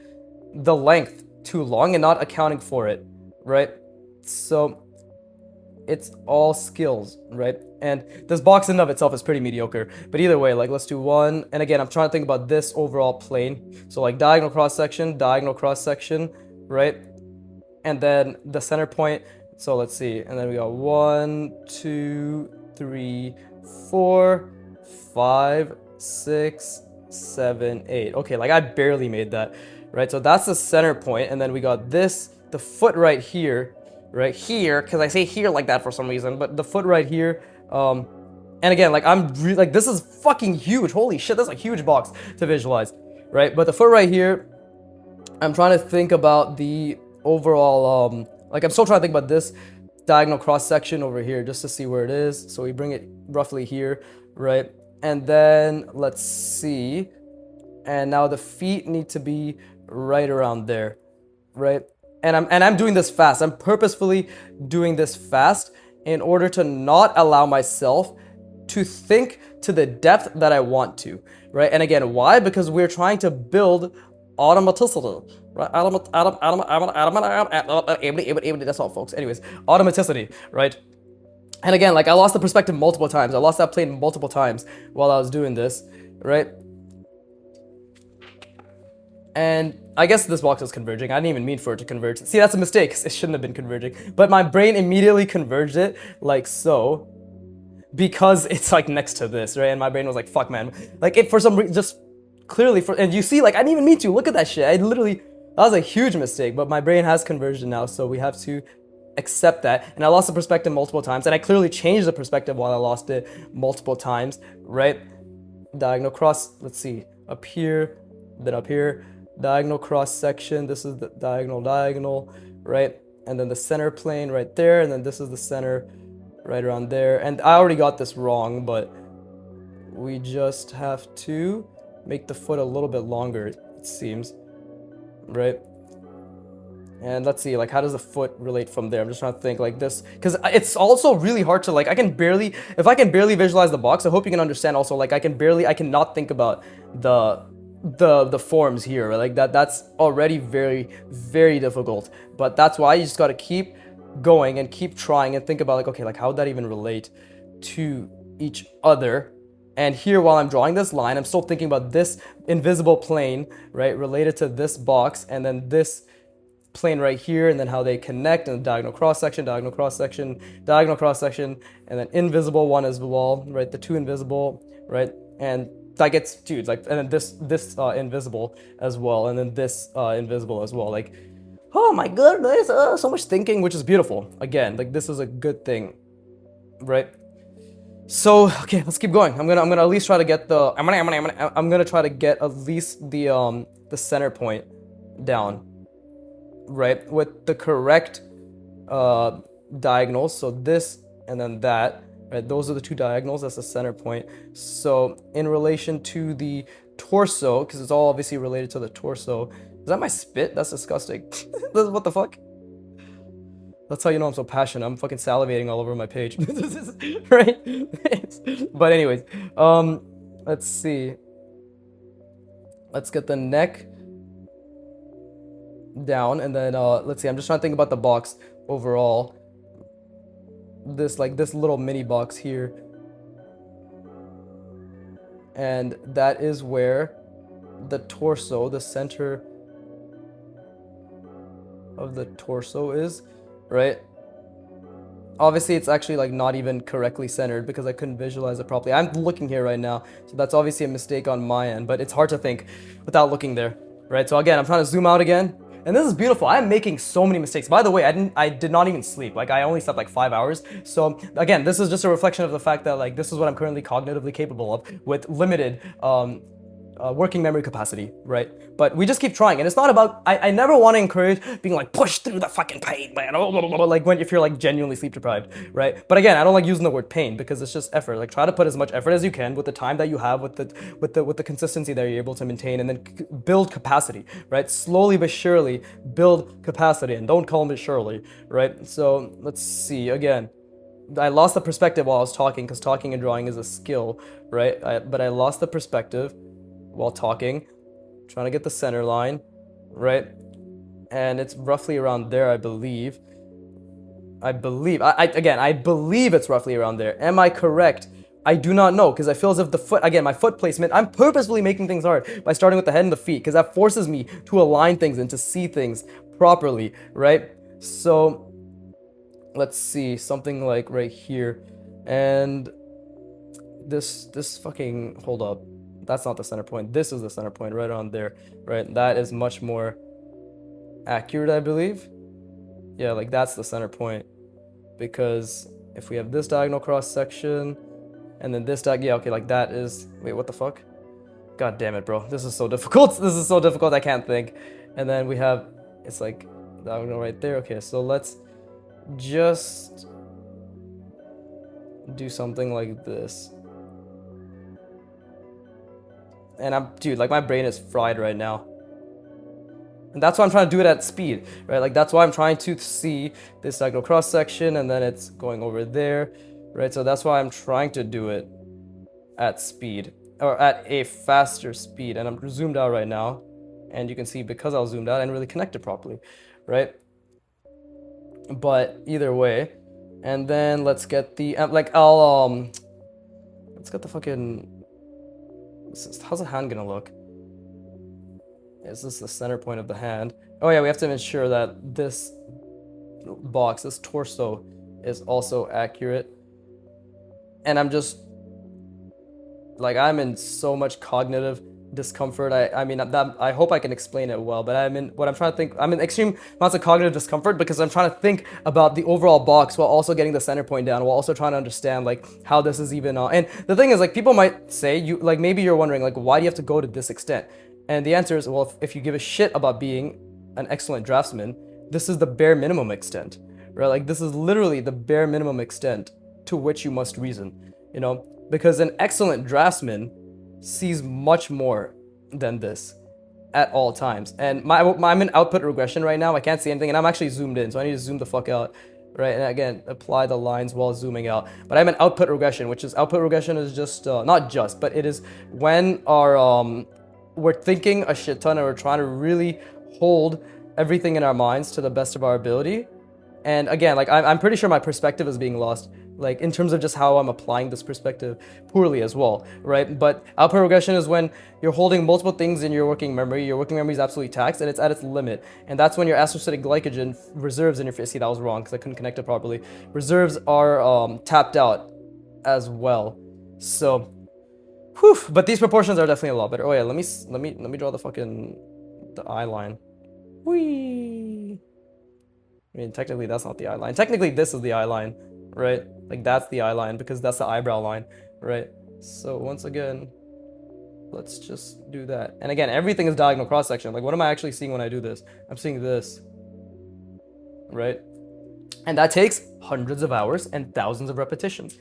the length too long and not accounting for it, right? So it's all skills, right? And this box in and of itself is pretty mediocre. But either way, like let's do one. And again, I'm trying to think about this overall plane. So like diagonal cross section, right? And then the center point. So let's see. And then we got 1, 2, 3, 4, 5, 6, 7, 8. Okay, like I barely made that, right? So that's the center point. And then we got this, the foot right here, because I say here like that for some reason, but the foot right here. And again, like like this is fucking huge. Holy shit, that's a huge box to visualize, right? But the foot right here, I'm trying to think about the overall, like I'm still trying to think about this diagonal cross section over here just to see where it is. So we bring it roughly here, right? And then let's see. And now the feet need to be right around there, right? And I'm doing this fast. I'm purposefully doing this fast in order to not allow myself to think to the depth that I want to, right? And again, why? Because we're trying to build automaticity, right? That's all, folks. Anyways, automaticity, right? And again, like I lost the perspective multiple times. I lost that plane multiple times while I was doing this, right? And I guess this box is converging. I didn't even mean for it to converge. See, that's a mistake. It shouldn't have been converging. But my brain immediately converged it like so, because it's like next to this, right? And my brain was like, fuck, man. Like it for some reason, just clearly and you see, like I didn't even mean to. Look at that shit. That was a huge mistake, but my brain has converged now, so we have to accept that. And I lost the perspective multiple times, and I clearly changed the perspective while I lost it multiple times, right? Diagonal cross, let's see, up here, then up here. Diagonal cross section, this is the diagonal, right? And then the center plane right there, and then this is the center right around there. And I already got this wrong, but we just have to make the foot a little bit longer, it seems, right? And let's see, like, how does the foot relate from there? I'm just trying to think like this, because it's also really hard to, like, if I can barely visualize the box, I hope you can understand also, like, I cannot think about the forms here, right? Like that's already very, very difficult. But that's why you just got to keep going and keep trying and think about like, okay, like how would that even relate to each other? And here, while I'm drawing this line, I'm still thinking about this invisible plane, right, related to this box, and then this plane right here, and then how they connect, and the diagonal cross section, and then invisible one as well, right? The two invisible, right? And like it's, dude, like, and then this invisible as well, and then this invisible as well. Like, oh my goodness, so much thinking, which is beautiful. Again, like this is a good thing, right? So okay, let's keep going. I'm gonna at least try to get I'm gonna try to get at least the center point down, right, with the correct diagonals. So this and then that, right? Those are the two diagonals. That's the center point. So in relation to the torso, because it's all obviously related to the torso. Is that my spit? That's disgusting. What the fuck? That's how you know I'm so passionate. I'm fucking salivating all over my page. Right? But anyways, let's see. Let's get the neck down, and then let's see. I'm just trying to think about the box overall. This little mini box here, and that is where the torso, the center of the torso is, right? Obviously it's actually like not even correctly centered because I couldn't visualize it properly. I'm looking here right now, so that's obviously a mistake on my end, but it's hard to think without looking there, right? So again, I'm trying to zoom out again. And this is beautiful. I'm making so many mistakes. By the way, I did not even sleep. Like I only slept like 5 hours. So again, this is just a reflection of the fact that like this is what I'm currently cognitively capable of with limited working memory capacity, right? But we just keep trying, and it's not about, I never want to encourage being like push through the fucking pain, man, like if you're like genuinely sleep deprived, right? But again, I don't like using the word pain because it's just effort. Like try to put as much effort as you can with the time that you have, with the consistency that you're able to maintain, and then build capacity, right? Slowly but surely build capacity, and don't call me Shirley, right? So let's see again. I lost the perspective while I was talking because talking and drawing is a skill, right? But I lost the perspective while talking, trying to get the center line, right? And it's roughly around there, I believe. I believe. Again, I believe it's roughly around there. Am I correct? I do not know, because I feel as if the foot, again, my foot placement, I'm purposefully making things hard by starting with the head and the feet, because that forces me to align things and to see things properly, right? So let's see, something like right here. And this fucking, hold up. That's not the center point. This is the center point right on there, right? That is much more accurate, I believe. Yeah, like that's the center point. Because if we have this diagonal cross section, and then this yeah, okay, like that is, wait, what the fuck? God damn it, bro. This is so difficult. This is so difficult, I can't think. And then we have, it's like, diagonal right there. Okay, so let's just do something like this. And dude, like my brain is fried right now. And that's why I'm trying to do it at speed, right? Like that's why I'm trying to see this diagonal cross section, and then it's going over there, right? So that's why I'm trying to do it at speed, or at a faster speed. And I'm zoomed out right now, and you can see because I was zoomed out, I didn't really connect it properly, right? But either way, and then let's get the let's get the fucking, how's the hand gonna look? Is this the center point of the hand? Oh yeah, we have to ensure that this box, this torso, is also accurate. And I'm just like, I'm in so much cognitive discomfort. I mean, I hope I can explain it well, but I'm in extreme amounts of cognitive discomfort because I'm trying to think about the overall box while also getting the center point down, while also trying to understand like how this is even and the thing is, like, people might say, you like, maybe you're wondering like, why do you have to go to this extent? And the answer is, well, if you give a shit about being an excellent draftsman, this is the bare minimum extent, right? Like, this is literally the bare minimum extent to which you must reason, you know? Because an excellent draftsman sees much more than this at all times. And I'm in output regression right now. I can't see anything, and I'm actually zoomed in, so I need to zoom the fuck out, right? And again, apply the lines while zooming out. But I'm in output regression, which is, output regression is just, not just, but it is when our, we're thinking a shit ton and we're trying to really hold everything in our minds to the best of our ability. And again, like, I'm pretty sure my perspective is being lost, like, in terms of just how I'm applying this perspective poorly as well, right? But output regression is when you're holding multiple things in your working memory. Your working memory is absolutely taxed and it's at its limit. And that's when your astrocytic glycogen reserves in your, see, that was wrong because I couldn't connect it properly. Reserves are tapped out as well. So, whew, but these proportions are definitely a lot better. Oh yeah, let me draw the eye line. Whee! I mean, technically that's not the eye line. Technically this is the eye line, right? Like, that's the eye line because that's the eyebrow line, right? So once again, let's just do that. And again, everything is diagonal cross section. Like, what am I actually seeing when I do this? I'm seeing this, right? And that takes hundreds of hours and thousands of repetitions.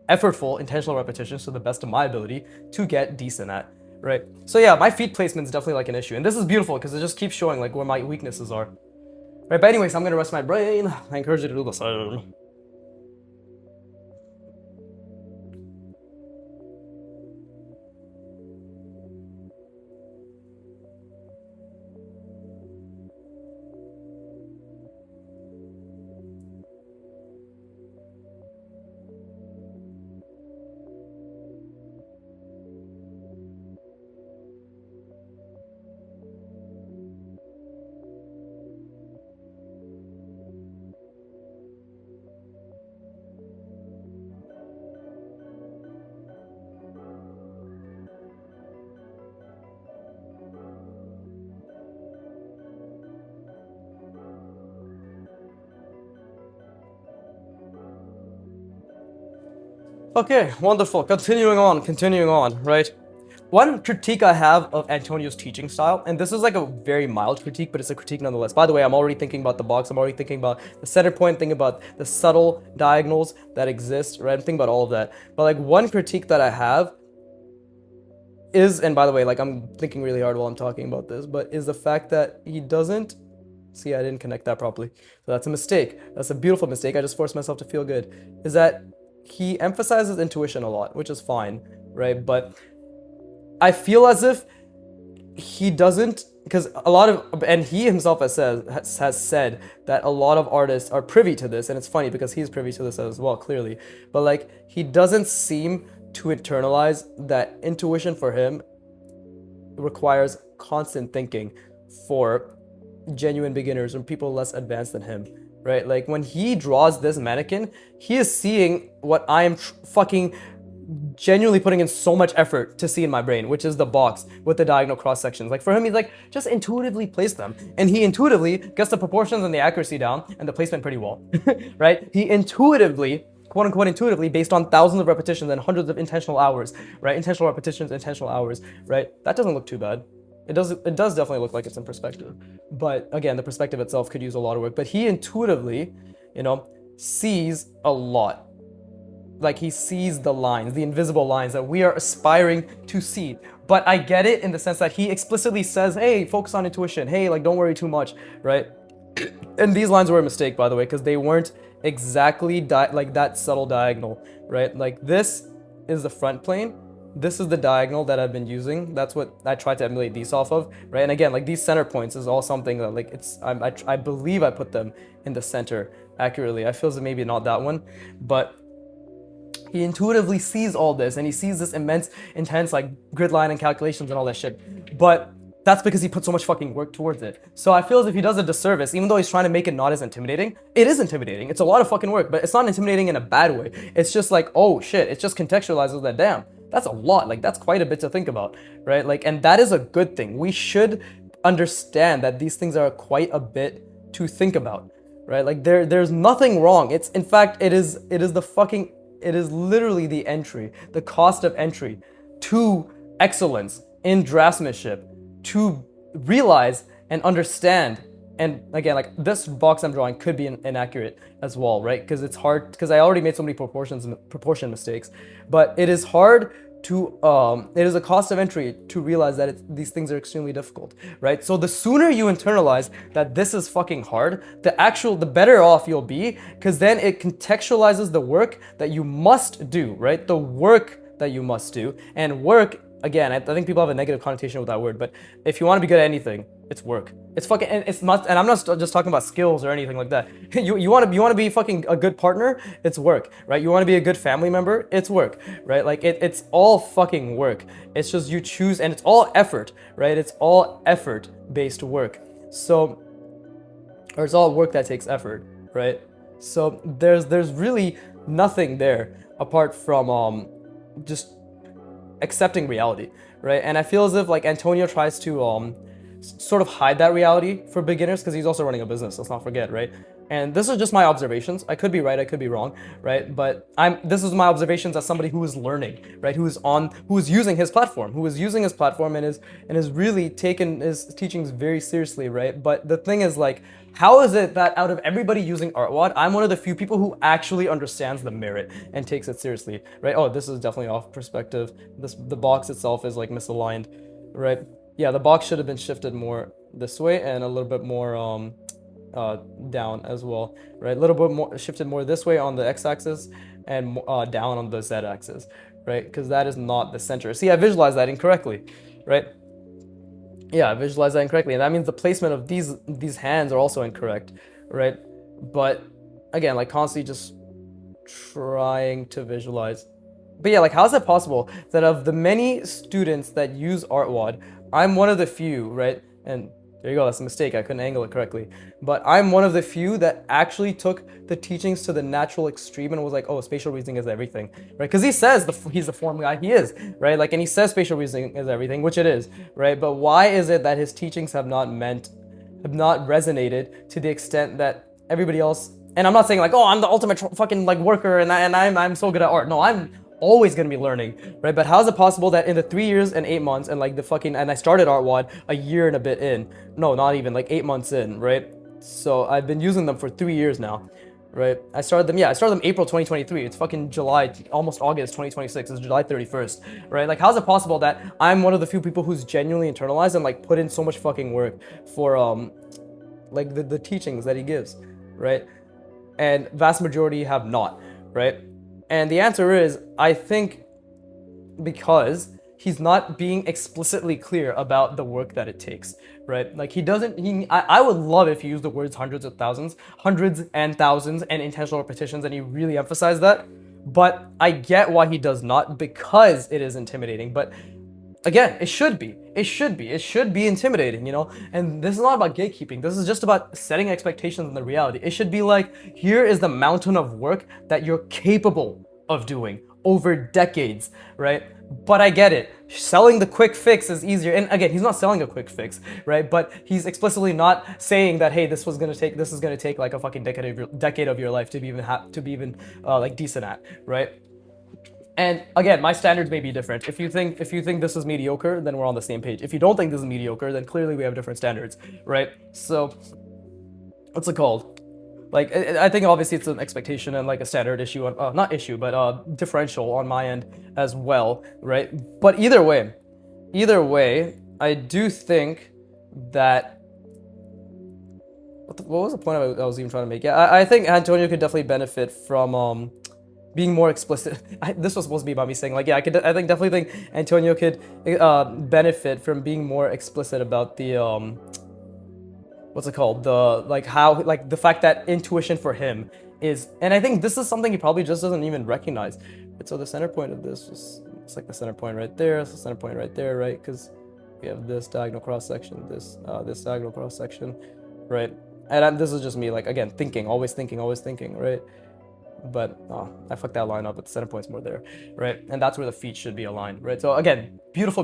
Effortful, intentional repetitions to the best of my ability to get decent at, right? So yeah, my feet placement is definitely like an issue. And this is beautiful because it just keeps showing like where my weaknesses are. Right, but anyways, I'm gonna rest my brain. I encourage you to do the same. Okay, wonderful. Continuing on, right? One critique I have of Antonio's teaching style, and this is like a very mild critique, but it's a critique nonetheless. By the way, I'm already thinking about the box. I'm already thinking about the center point, thinking about the subtle diagonals that exist, right? I'm thinking about all of that. But like, one critique that I have is, and by the way, like, I'm thinking really hard while I'm talking about this, but is the fact that he doesn't, see, I didn't connect that properly. So that's a mistake. That's a beautiful mistake. I just forced myself to feel good. Is that he emphasizes intuition a lot, which is fine, right? But I feel as if he doesn't because a lot of, and he himself has said that a lot of artists are privy to this, and it's funny because he's privy to this as well, clearly. But like, he doesn't seem to internalize that intuition for him requires constant thinking for genuine beginners or people less advanced than him, right? Like, when he draws this mannequin, he is seeing what I am fucking genuinely putting in so much effort to see in my brain, which is the box with the diagonal cross sections. Like, for him, he's like, just intuitively place them, and he intuitively gets the proportions and the accuracy down and the placement pretty well. Right? He intuitively, quote unquote intuitively, based on thousands of repetitions and hundreds of intentional hours, right? Intentional repetitions, intentional hours, right? That doesn't look too bad. It does definitely look like it's in perspective, but again, the perspective itself could use a lot of work. But he intuitively, sees a lot. Like, he sees the lines, the invisible lines that we are aspiring to see. But I get it in the sense that he explicitly says, hey, focus on intuition. Hey, like, don't worry too much, right? And these lines were a mistake, by the way, because they weren't exactly like that subtle diagonal, right? Like, this is the front plane. This is the diagonal that I've been using. That's what I tried to emulate these off of, right? And again, like, these center points is all something that, like, I believe I put them in the center accurately. I feel as maybe not that one, but he intuitively sees all this, and he sees this immense, intense, like, grid line and calculations and all that shit. But that's because he put so much fucking work towards it. So I feel as if he does a disservice, even though he's trying to make it not as intimidating. It is intimidating. It's a lot of fucking work, but it's not intimidating in a bad way. It's just like, oh shit, it just contextualizes that, damn, that's a lot. Like, that's quite a bit to think about, right? Like, and that is a good thing. We should understand that these things are quite a bit to think about, right? Like, there's nothing wrong. It's, in fact, it is literally the entry, the cost of entry to excellence in draftsmanship, to realize and understand. And again, like, this box I'm drawing could be inaccurate as well, right? Because it's hard, because I already made so many proportion mistakes. But it is hard to, it is a cost of entry to realize that these things are extremely difficult, right? So the sooner you internalize that this is fucking hard, the better off you'll be, because then it contextualizes the work that you must do, right? The work that you must do. And work, again, I think people have a negative connotation with that word, but if you want to be good at anything, it's work. It's fucking, and it's not, and I'm not just talking about skills or anything like that. You want to be fucking a good partner, it's work, right? You want to be a good family member, it's work, right? Like, it's all fucking work. It's just you choose, and it's all effort, right? It's all effort-based work. So, or it's all work that takes effort, right? So there's really nothing there apart from just accepting reality, right? And I feel as if, like, Antonio tries to sort of hide that reality for beginners, because he's also running a business, let's not forget, right? And this is just my observations. I could be right, I could be wrong, right? But this is my observations as somebody who is learning, right? Who is using his platform and is really taking his teachings very seriously, right? But the thing is, like, how is it that out of everybody using artwod, I'm one of the few people who actually understands the merit and takes it seriously, right? Oh, this is definitely off perspective. The box itself is, like, misaligned, right? Yeah, the box should have been shifted more this way and a little bit more down as well, right? A little bit more shifted more this way on the x-axis and down on the z-axis, right? Because that is not the center. See, I visualized that incorrectly, right? Yeah, I visualized that incorrectly, and that means the placement of these hands are also incorrect, right? But again, like, constantly just trying to visualize. But yeah, like, how is it possible that of the many students that use artwod, I'm one of the few, right? And there you go, that's a mistake, I couldn't angle it correctly. But I'm one of the few that actually took the teachings to the natural extreme and was like, oh, spatial reasoning is everything, right? Because he says he's the form guy, he is, right? Like, and he says spatial reasoning is everything, which it is, right? But why is it that his teachings have not resonated to the extent that everybody else, and I'm not saying, like, oh, I'm the ultimate fucking, like, worker and I'm so good at art. No, I'm always gonna be learning, right? But how is it possible that in the 3 years and 8 months and, like, and I started artwod a year and a bit in, no, not even, like, 8 months in, right? So I've been using them for 3 years now, right? I started them April 2023. It's fucking July, almost August 2026. It's July 31st, right? Like, how is it possible that I'm one of the few people who's genuinely internalized and, like, put in so much fucking work for like the teachings that he gives, right? And vast majority have not, right? And the answer is, I think, because he's not being explicitly clear about the work that it takes, right? Like he doesn't. I would love if he used the words hundreds and thousands, and intentional repetitions, and he really emphasized that. But I get why he does not, because it is intimidating. But again, it should be. It should be intimidating, you know? And this is not about gatekeeping. This is just about setting expectations in the reality. It should be like, here is the mountain of work that you're capable of doing over decades, right? But I get it. Selling the quick fix is easier. And again, he's not selling a quick fix, right? But he's explicitly not saying that, hey, this is gonna take like a fucking decade of your life to be even like decent at, right? And again, my standards may be different. If you think this is mediocre, then we're on the same page. If you don't think this is mediocre, then clearly we have different standards, right? So, what's it called? Like, I think obviously it's an expectation and like a standard issue, not issue, but differential on my end as well, right? But either way, I do think that what was the point I was even trying to make? Yeah, I think Antonio could definitely benefit from being more explicit. This was supposed to be about me saying like, yeah, I definitely think Antonio could benefit from being more explicit about the what's it called? The like how like the fact that intuition for him is, and I think this is something he probably just doesn't even recognize. Right, so the center point of this is, it's like the center point right there. It's the center point right there, right? Because we have this diagonal cross section, this diagonal cross section, right? And this is just me, like again, always thinking, right? But I fucked that line up, but the center point's more there, right? And that's where the feet should be aligned, right? So again, beautiful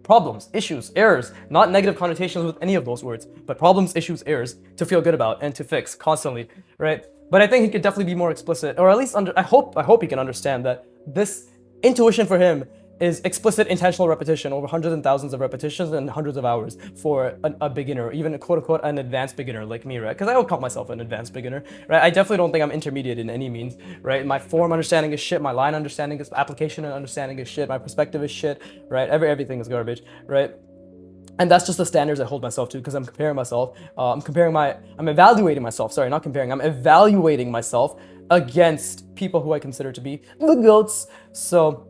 problems, issues, errors, not negative connotations with any of those words, but problems, issues, errors to feel good about and to fix constantly, right? But I think he could definitely be more explicit, or at least I hope he can understand that this intuition for him is explicit intentional repetition over hundreds and thousands of repetitions and hundreds of hours for a beginner, even a quote unquote an advanced beginner like me, right? Because I would call myself an advanced beginner, right? I definitely don't think I'm intermediate in any means, right? My form understanding is shit, my line understanding is, application and understanding is shit, my perspective is shit, right? Everything is garbage, right? And that's just the standards I hold myself to, because I'm comparing myself. I'm evaluating myself. Sorry, not comparing. I'm evaluating myself against people who I consider to be the goats. So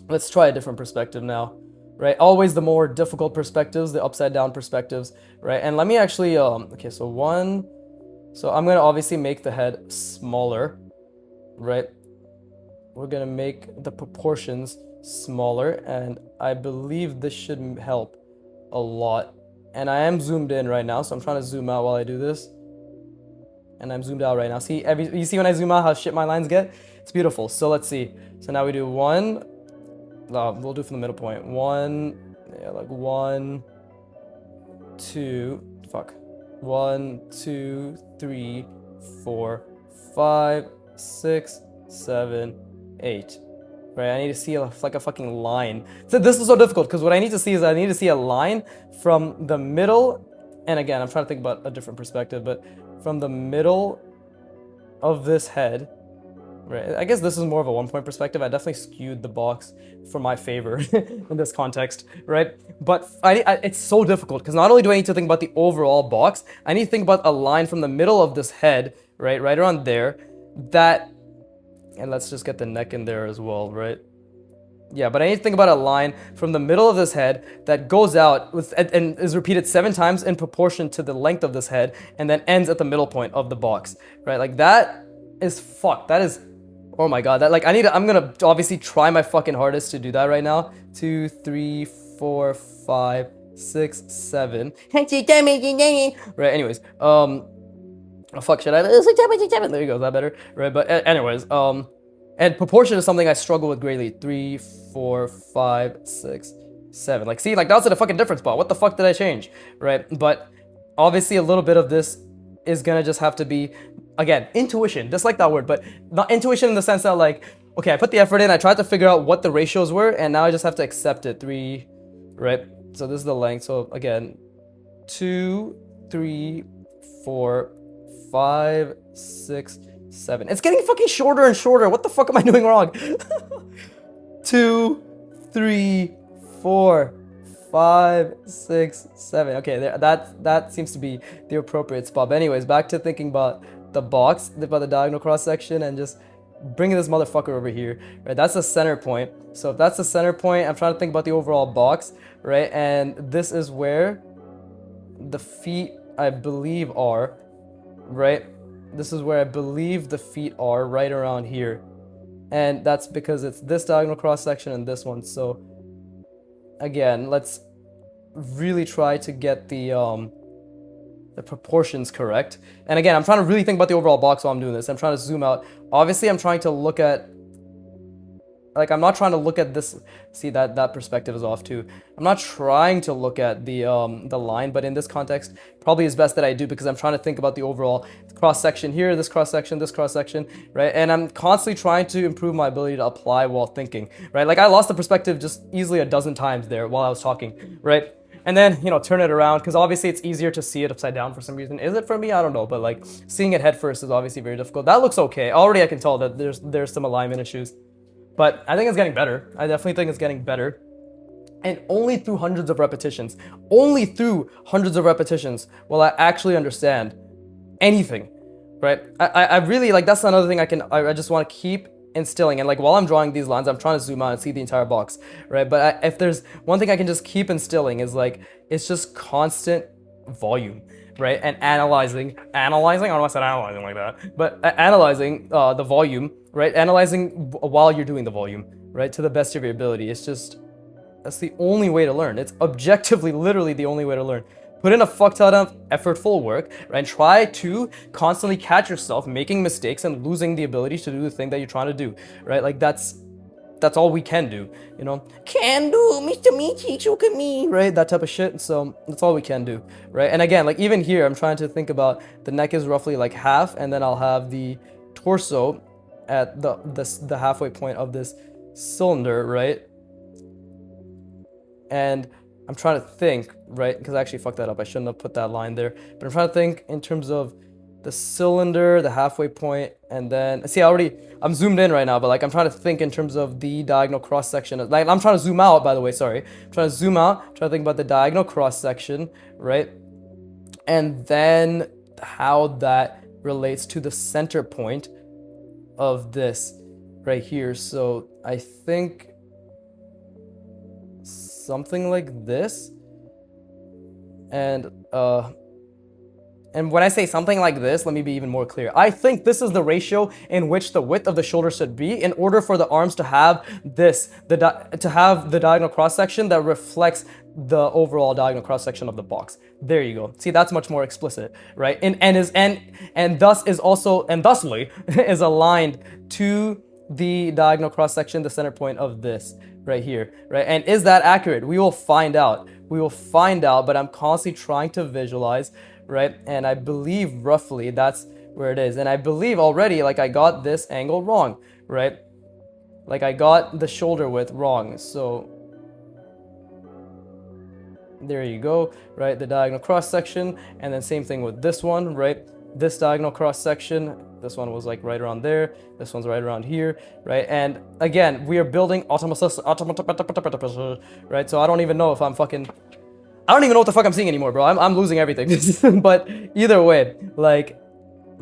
let's try a different perspective now, right? Always the more difficult perspectives, the upside down perspectives, right? And let me actually, okay, so I'm gonna obviously make the head smaller, right? We're gonna make the proportions smaller, and I believe this should help a lot. And I am zoomed in right now, so I'm trying to zoom out while I do this. And I'm zoomed out right now. See, you see when I zoom out how shit my lines get? It's beautiful. So let's see. So now we do one. We'll do from the middle point. 1, 2, 3, 4, 5, 6, 7, 8. Right, I need to see like a fucking line. So this is so difficult, because what I need to see is a line from the middle, and again, I'm trying to think about a different perspective, but from the middle of this head, right? I guess this is more of a 1-point perspective. I definitely skewed the box for my favor in this context, right? But it's so difficult, because not only do I need to think about the overall box, I need to think about a line from the middle of this head, right around there, and let's just get the neck in there as well, right? Yeah, but I need to think about a line from the middle of this head that goes out and is repeated 7 times in proportion to the length of this head, and then ends at the middle point of the box, right? Like that is fucked. That is, oh my god. That like I'm gonna obviously try my fucking hardest to do that right now. 2, 3, 4, 5, 6, 7. Right. Anyways, oh fuck, should I? There you go. Is that better? Right. But anyways, and proportion is something I struggle with greatly. 3, 4, 5, 6, 7. Like, see, like that's at a fucking different spot. What the fuck did I change? Right. But obviously, a little bit of this is gonna just have to be, again, intuition. Just like that word, but not intuition in the sense that like, okay, I put the effort in. I tried to figure out what the ratios were, and now I just have to accept it. 3, right. So this is the length. So again, 2, 3, 4, 5, 6, 7. It's getting fucking shorter and shorter. What the fuck am I doing wrong? 2, 3, 4, 5, 6, 7. Okay, there. That seems to be the appropriate spot. But anyways, back to thinking about the box, about the diagonal cross section, and just bringing this motherfucker over here, right? That's the center point. So if that's the center point, I'm trying to think about the overall box, right? And this is where the feet, I believe, are, right? This is where I believe the feet are, right around here. And that's because it's this diagonal cross section and this one. So again, let's really try to get the proportions correct. And again, I'm trying to really think about the overall box while I'm doing this. I'm trying to zoom out. Obviously, I'm trying to look at, like, I'm not trying to look at this. See, that perspective is off too. I'm not trying to look at the line, but in this context, probably is best that I do, because I'm trying to think about the overall cross section here, this cross section, right? And I'm constantly trying to improve my ability to apply while thinking, right? Like, I lost the perspective just easily a dozen times there while I was talking, right? And then, you know, turn it around, because obviously it's easier to see it upside down for some reason. Is it for me? I don't know, but like seeing it head first is obviously very difficult. That looks okay. Already I can tell that there's some alignment issues. But I think it's getting better. I definitely think it's getting better. And only through hundreds of repetitions, will I actually understand anything, right? I really, like, that's another thing I just want to keep instilling. And like, while I'm drawing these lines, I'm trying to zoom out and see the entire box, right? But if there's one thing I can just keep instilling, is like, it's just constant volume, right? And analyzing, I don't know why I said analyzing like that, but analyzing the volume, right? Analyzing while you're doing the volume, right? To the best of your ability. It's just, that's the only way to learn. It's objectively, literally the only way to learn. Put in a fuck ton of effortful work, right? And try to constantly catch yourself making mistakes and losing the ability to do the thing that you're trying to do, right? Like, that's all we can do, you know? Can do, Mr. Michi, look at me, right? That type of shit. So that's all we can do, right? And again, like, even here, I'm trying to think about, the neck is roughly like half, and then I'll have the torso at the halfway point of this cylinder, right? And I'm trying to think, right? Because I actually fucked that up. I shouldn't have put that line there. But I'm trying to think in terms of the cylinder, the halfway point, and then, see, I'm zoomed in right now, but like, I'm trying to think in terms of the diagonal cross section. Like, I'm trying to zoom out, by the way, sorry. I'm trying to zoom out, trying to think about the diagonal cross section, right? And then how that relates to the center point of this right here. So I think something like this. And when I say something like this, let me be even more clear. I think this is the ratio in which the width of the shoulder should be in order for the arms to have to have the diagonal cross section that reflects the overall diagonal cross section of the box. There you go. See, that's much more explicit, right? And thusly is aligned to the diagonal cross section, the center point of this right here, right? And is that accurate? We will find out. But I'm constantly trying to visualize, right? And I believe roughly that's where it is. And I believe already, like, I got this angle wrong, right? Like, I got the shoulder width wrong. So there you go, right? The diagonal cross section, and then same thing with this one, right? This diagonal cross section, this one was like right around there, this one's right around here, right? And again, we are building automatus, right? So I don't even know if I don't even know what the fuck I'm seeing anymore, bro. I'm losing everything. But either way, like,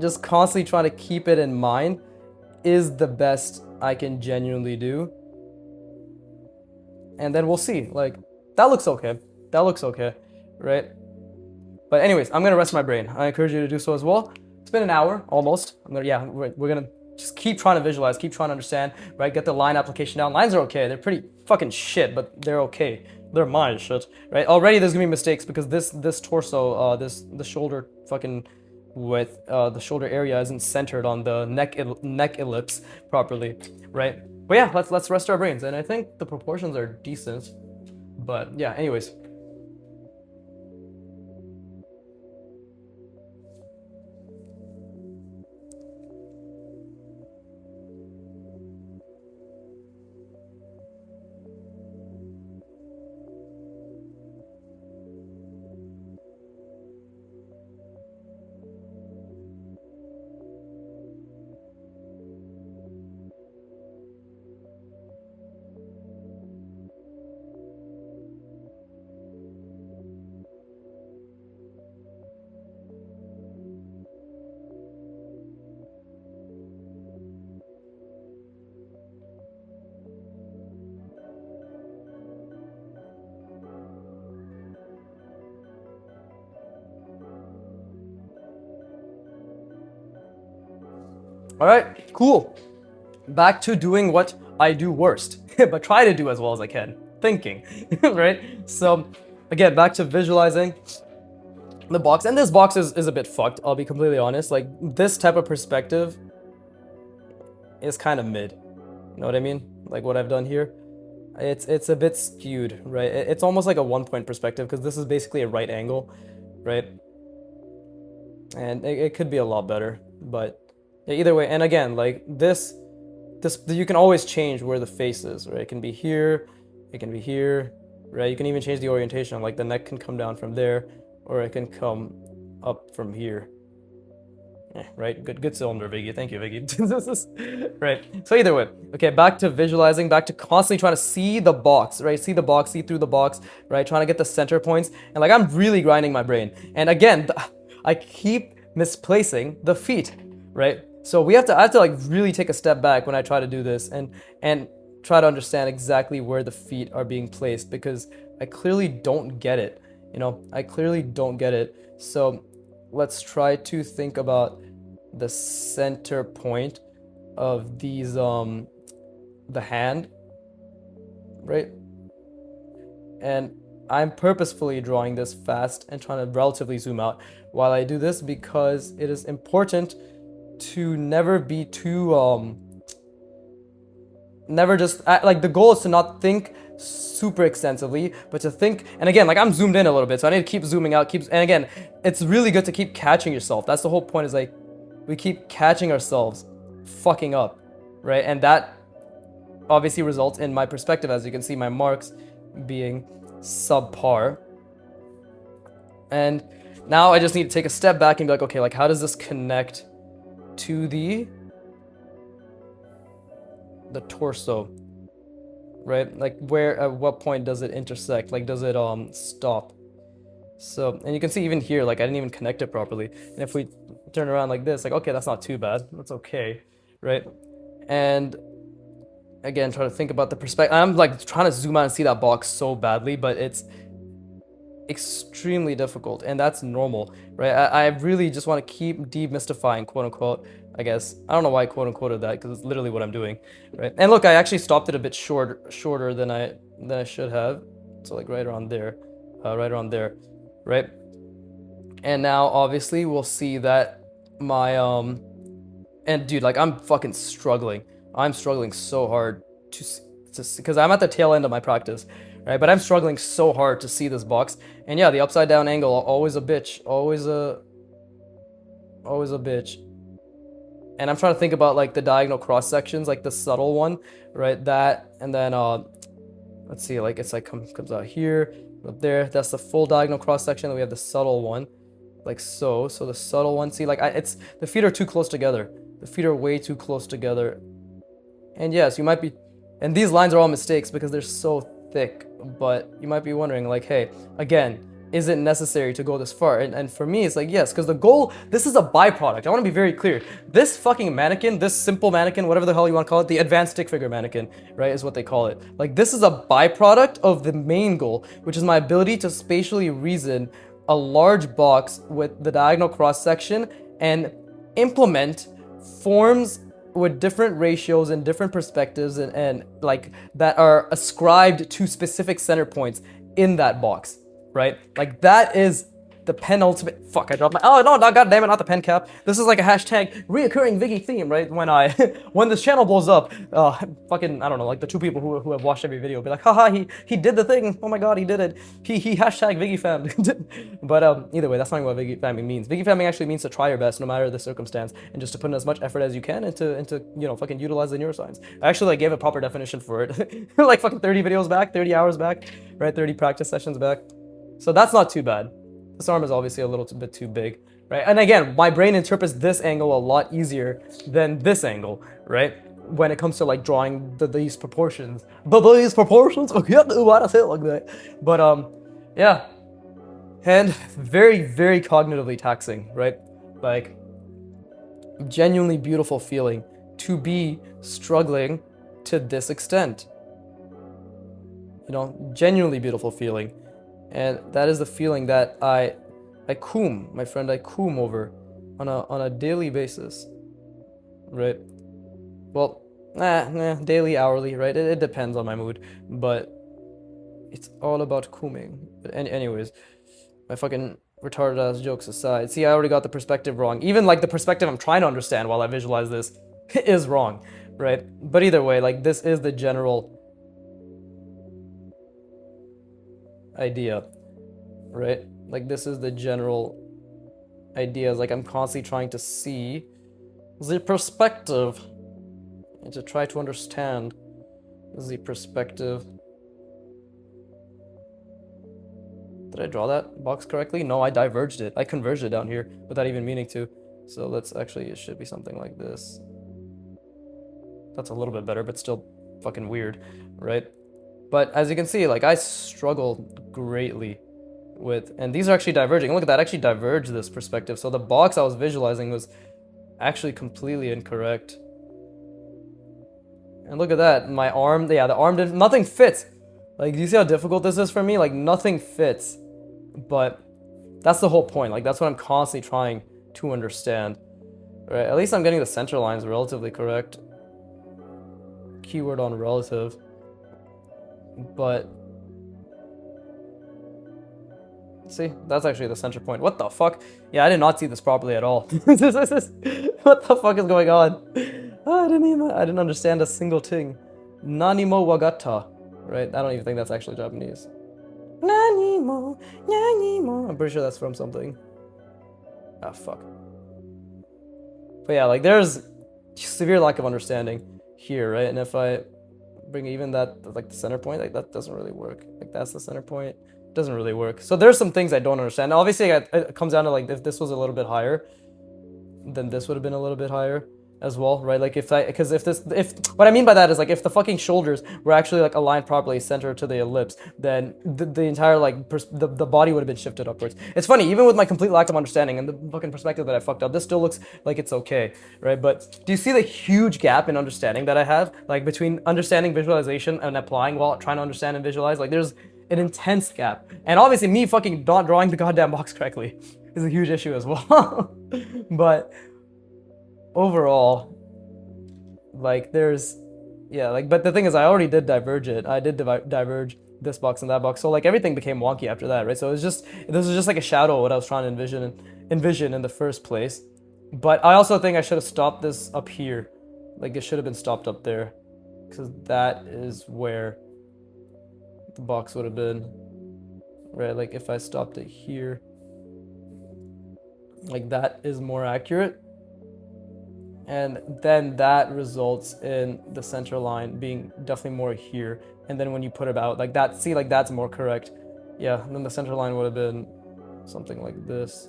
just constantly trying to keep it in mind is the best I can genuinely do. And then we'll see. Like, that looks okay, right? But anyways, I'm gonna rest my brain. I encourage you to do so as well. It's been an hour almost. We're gonna just keep trying to visualize, keep trying to understand, right? Get the line application down. Lines are okay. They're pretty fucking shit, but they're okay. They're my shit, right? Already there's gonna be mistakes because this torso, the shoulder fucking width, the shoulder area isn't centered on the neck ellipse properly, right? But yeah, let's rest our brains, and I think the proportions are decent. But yeah, anyways. All right, cool. Back to doing what I do worst, but try to do as well as I can. Thinking, right? So, again, back to visualizing the box. And this box is a bit fucked, I'll be completely honest. Like, this type of perspective is kind of mid. You know what I mean? Like what I've done here. It's a bit skewed, right? It's almost like a 1 point perspective because this is basically a right angle, right? And it could be a lot better, but yeah, either way. And again, like this you can always change where the face is, right? It can be here, it can be here, right? You can even change the orientation. Like the neck can come down from there, or it can come up from here. Right, good cylinder, Viggy. Thank you, Viggy. Right. So either way, okay. Back to visualizing. Back to constantly trying to see the box, right? See the box, see through the box, right? Trying to get the center points, and like I'm really grinding my brain. And again, I keep misplacing the feet, right? So I have to like really take a step back when I try to do this and try to understand exactly where the feet are being placed because I clearly don't get it. You know, I clearly don't get it. So let's try to think about the center point of these the hand, right? And I'm purposefully drawing this fast and trying to relatively zoom out while I do this because it is important to never be too never just like the goal is to not think super extensively, but to think, and again, like I'm zoomed in a little bit, so I need to keep zooming out, and again, it's really good to keep catching yourself. That's the whole point, is like we keep catching ourselves fucking up, right? And that obviously results in my perspective, as you can see, my marks being subpar. And now I just need to take a step back and be like, okay, like how does this connect to the torso, right? Like where, at what point does it intersect? Like does it stop? So, and you can see even here, like I didn't even connect it properly. And if we turn around like this, like, okay, that's not too bad. That's okay, right? And again, try to think about the perspective. I'm like trying to zoom out and see that box so badly, but it's extremely difficult, and that's normal, right? I really just want to keep demystifying, quote unquote, I guess. I don't know why I quote unquoted that, because it's literally what I'm doing, right? And look, I actually stopped it a bit shorter than I should have. So like right around there, right? And now obviously we'll see that my and dude, like I'm fucking struggling. I'm struggling so hard to because I'm at the tail end of my practice, right? But I'm struggling so hard to see this box. And yeah, the upside down angle, always a bitch, always a bitch. And I'm trying to think about like the diagonal cross sections, like the subtle one, right? That, and then let's see, like it's like comes out here, up there. That's the full diagonal cross section. Then we have the subtle one, like so. So the subtle one, see, like it's the feet are too close together. The feet are way too close together. And yes, you might be, and these lines are all mistakes because they're so thick, but you might be wondering like, hey, again, is it necessary to go this far? And for me, it's like, yes, because the goal, this is a byproduct. I want to be very clear. This fucking mannequin, this simple mannequin, whatever the hell you want to call it, the advanced stick figure mannequin, right, is what they call it. Like, this is a byproduct of the main goal, which is my ability to spatially reason a large box with the diagonal cross section and implement forms with different ratios and different perspectives and like that are ascribed to specific center points in that box, right? Like that is the penultimate. Fuck, I dropped my, oh no, god damn it, not the pen cap. This is like a hashtag reoccurring Viggy theme, right? When I when this channel blows up, fucking, I don't know, like the two people who have watched every video will be like, haha, he did the thing, oh my god, he did it, he hashtag Viggy fam. But either way, that's not what Viggy famming means. Viggy famming actually means to try your best no matter the circumstance, and just to put in as much effort as you can into you know, fucking utilize the neuroscience. I actually like gave a proper definition for it like fucking 30 videos back, 30 hours back, right? 30 practice sessions back. So that's not too bad. This arm is obviously a little bit too big, right? And again, my brain interprets this angle a lot easier than this angle, right? When it comes to like drawing these proportions. These proportions? Okay, why does it say it like that? But yeah. And very, very cognitively taxing, right? Like, genuinely beautiful feeling to be struggling to this extent. You know, genuinely beautiful feeling. And that is the feeling that I coom over on a daily basis, right? Well, daily, hourly, right? It depends on my mood, but it's all about combing. But anyways, my fucking retarded ass jokes aside, see, I already got the perspective wrong. Even like the perspective I'm trying to understand while I visualize this is wrong, right? But either way, like this is the general idea, right? Like this is the general idea. Is like I'm constantly trying to see the perspective and to try to understand the perspective. Did I draw that box correctly? No, I diverged it. I converged it down here without even meaning to. So let's actually, it should be something like this. That's a little bit better, but still fucking weird, right? But as you can see, like I struggled greatly with, and these are actually diverging. Look at that, actually diverged this perspective. So the box I was visualizing was actually completely incorrect. And look at that, my arm, yeah, the arm didn't, nothing fits. Like, do you see how difficult this is for me? Like, nothing fits. But that's the whole point. Like, that's what I'm constantly trying to understand. Right? At least I'm getting the center lines relatively correct. Keyword on relative. But see, that's actually the center point. What the fuck? Yeah, I did not see this properly at all. What the fuck is going on? Oh, I didn't understand a single thing. Nanimo wagata. Right? I don't even think that's actually Japanese. Nanimo, nanimo. I'm pretty sure that's from something. Ah, fuck. But yeah, like there's severe lack of understanding here, right? And if I bring even that, like the center point, like that doesn't really work. Like that's the center point. It doesn't really work. So there's some things I don't understand. Now, obviously, it comes down to like if this was a little bit higher, then this would have been a little bit higher as well, right? Like if what I mean by that is like if the fucking shoulders were actually like aligned properly center to the ellipse, then the entire like the body would have been shifted upwards. It's funny, even with my complete lack of understanding and the fucking perspective that I fucked up, this still looks like it's okay, right? But do you see the huge gap in understanding that I have, like between understanding visualization and applying while trying to understand and visualize? Like there's an intense gap, and obviously me fucking not drawing the goddamn box correctly is a huge issue as well. But overall, like there's, yeah, like, but the thing is I already did diverge it. I did diverge this box and that box, so like everything became wonky after that, right? So it was just, this was just like a shadow of what I was trying to envision in the first place. But I also think I should have stopped this up here. Like it should have been stopped up there, because that is where the box would have been, right? Like if I stopped it here, like that is more accurate. And then that results in the center line being definitely more here. And then when you put it out like that, see, like that's more correct. Yeah, and then the center line would have been something like this,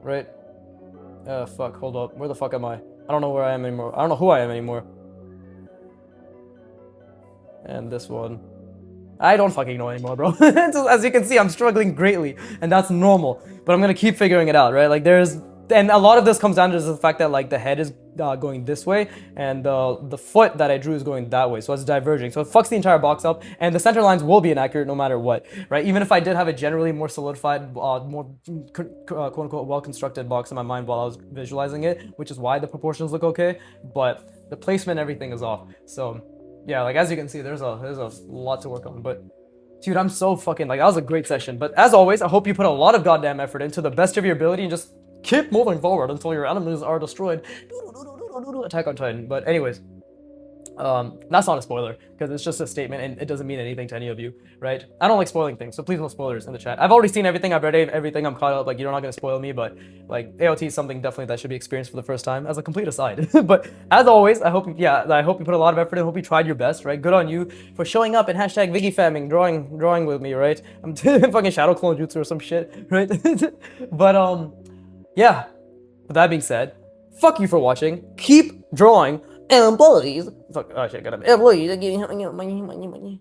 right? Fuck, hold up. Where the fuck am I? I don't know where I am anymore. I don't know who I am anymore. And this one, I don't fucking know anymore, bro. As you can see, I'm struggling greatly, and that's normal. But I'm gonna keep figuring it out, right? Like and a lot of this comes down to the fact that like the head is going this way, and the foot that I drew is going that way, so it's diverging. So it fucks the entire box up, and the center lines will be inaccurate no matter what, right? Even if I did have a generally more solidified, more quote-unquote well-constructed box in my mind while I was visualizing it, which is why the proportions look okay, but the placement, everything is off. So yeah, like as you can see, there's a lot to work on, but dude, I'm so fucking, like, that was a great session. But as always, I hope you put a lot of goddamn effort into the best of your ability and just keep moving forward until your enemies are destroyed. Attack on Titan. But anyways, that's not a spoiler, because it's just a statement and it doesn't mean anything to any of you, right? I don't like spoiling things, so please no spoilers in the chat. I've already seen everything, I've read everything, I'm caught up, like, you're not gonna spoil me, but like AOT is something definitely that should be experienced for the first time, as a complete aside. But as always, I hope you put a lot of effort in, I hope you tried your best, right? Good on you for showing up and hashtag ViggyFamming, drawing with me, right? I'm fucking shadow clone jutsu or some shit, right? But yeah, with that being said, fuck you for watching, keep drawing, and please, fuck, oh shit, got him, and please,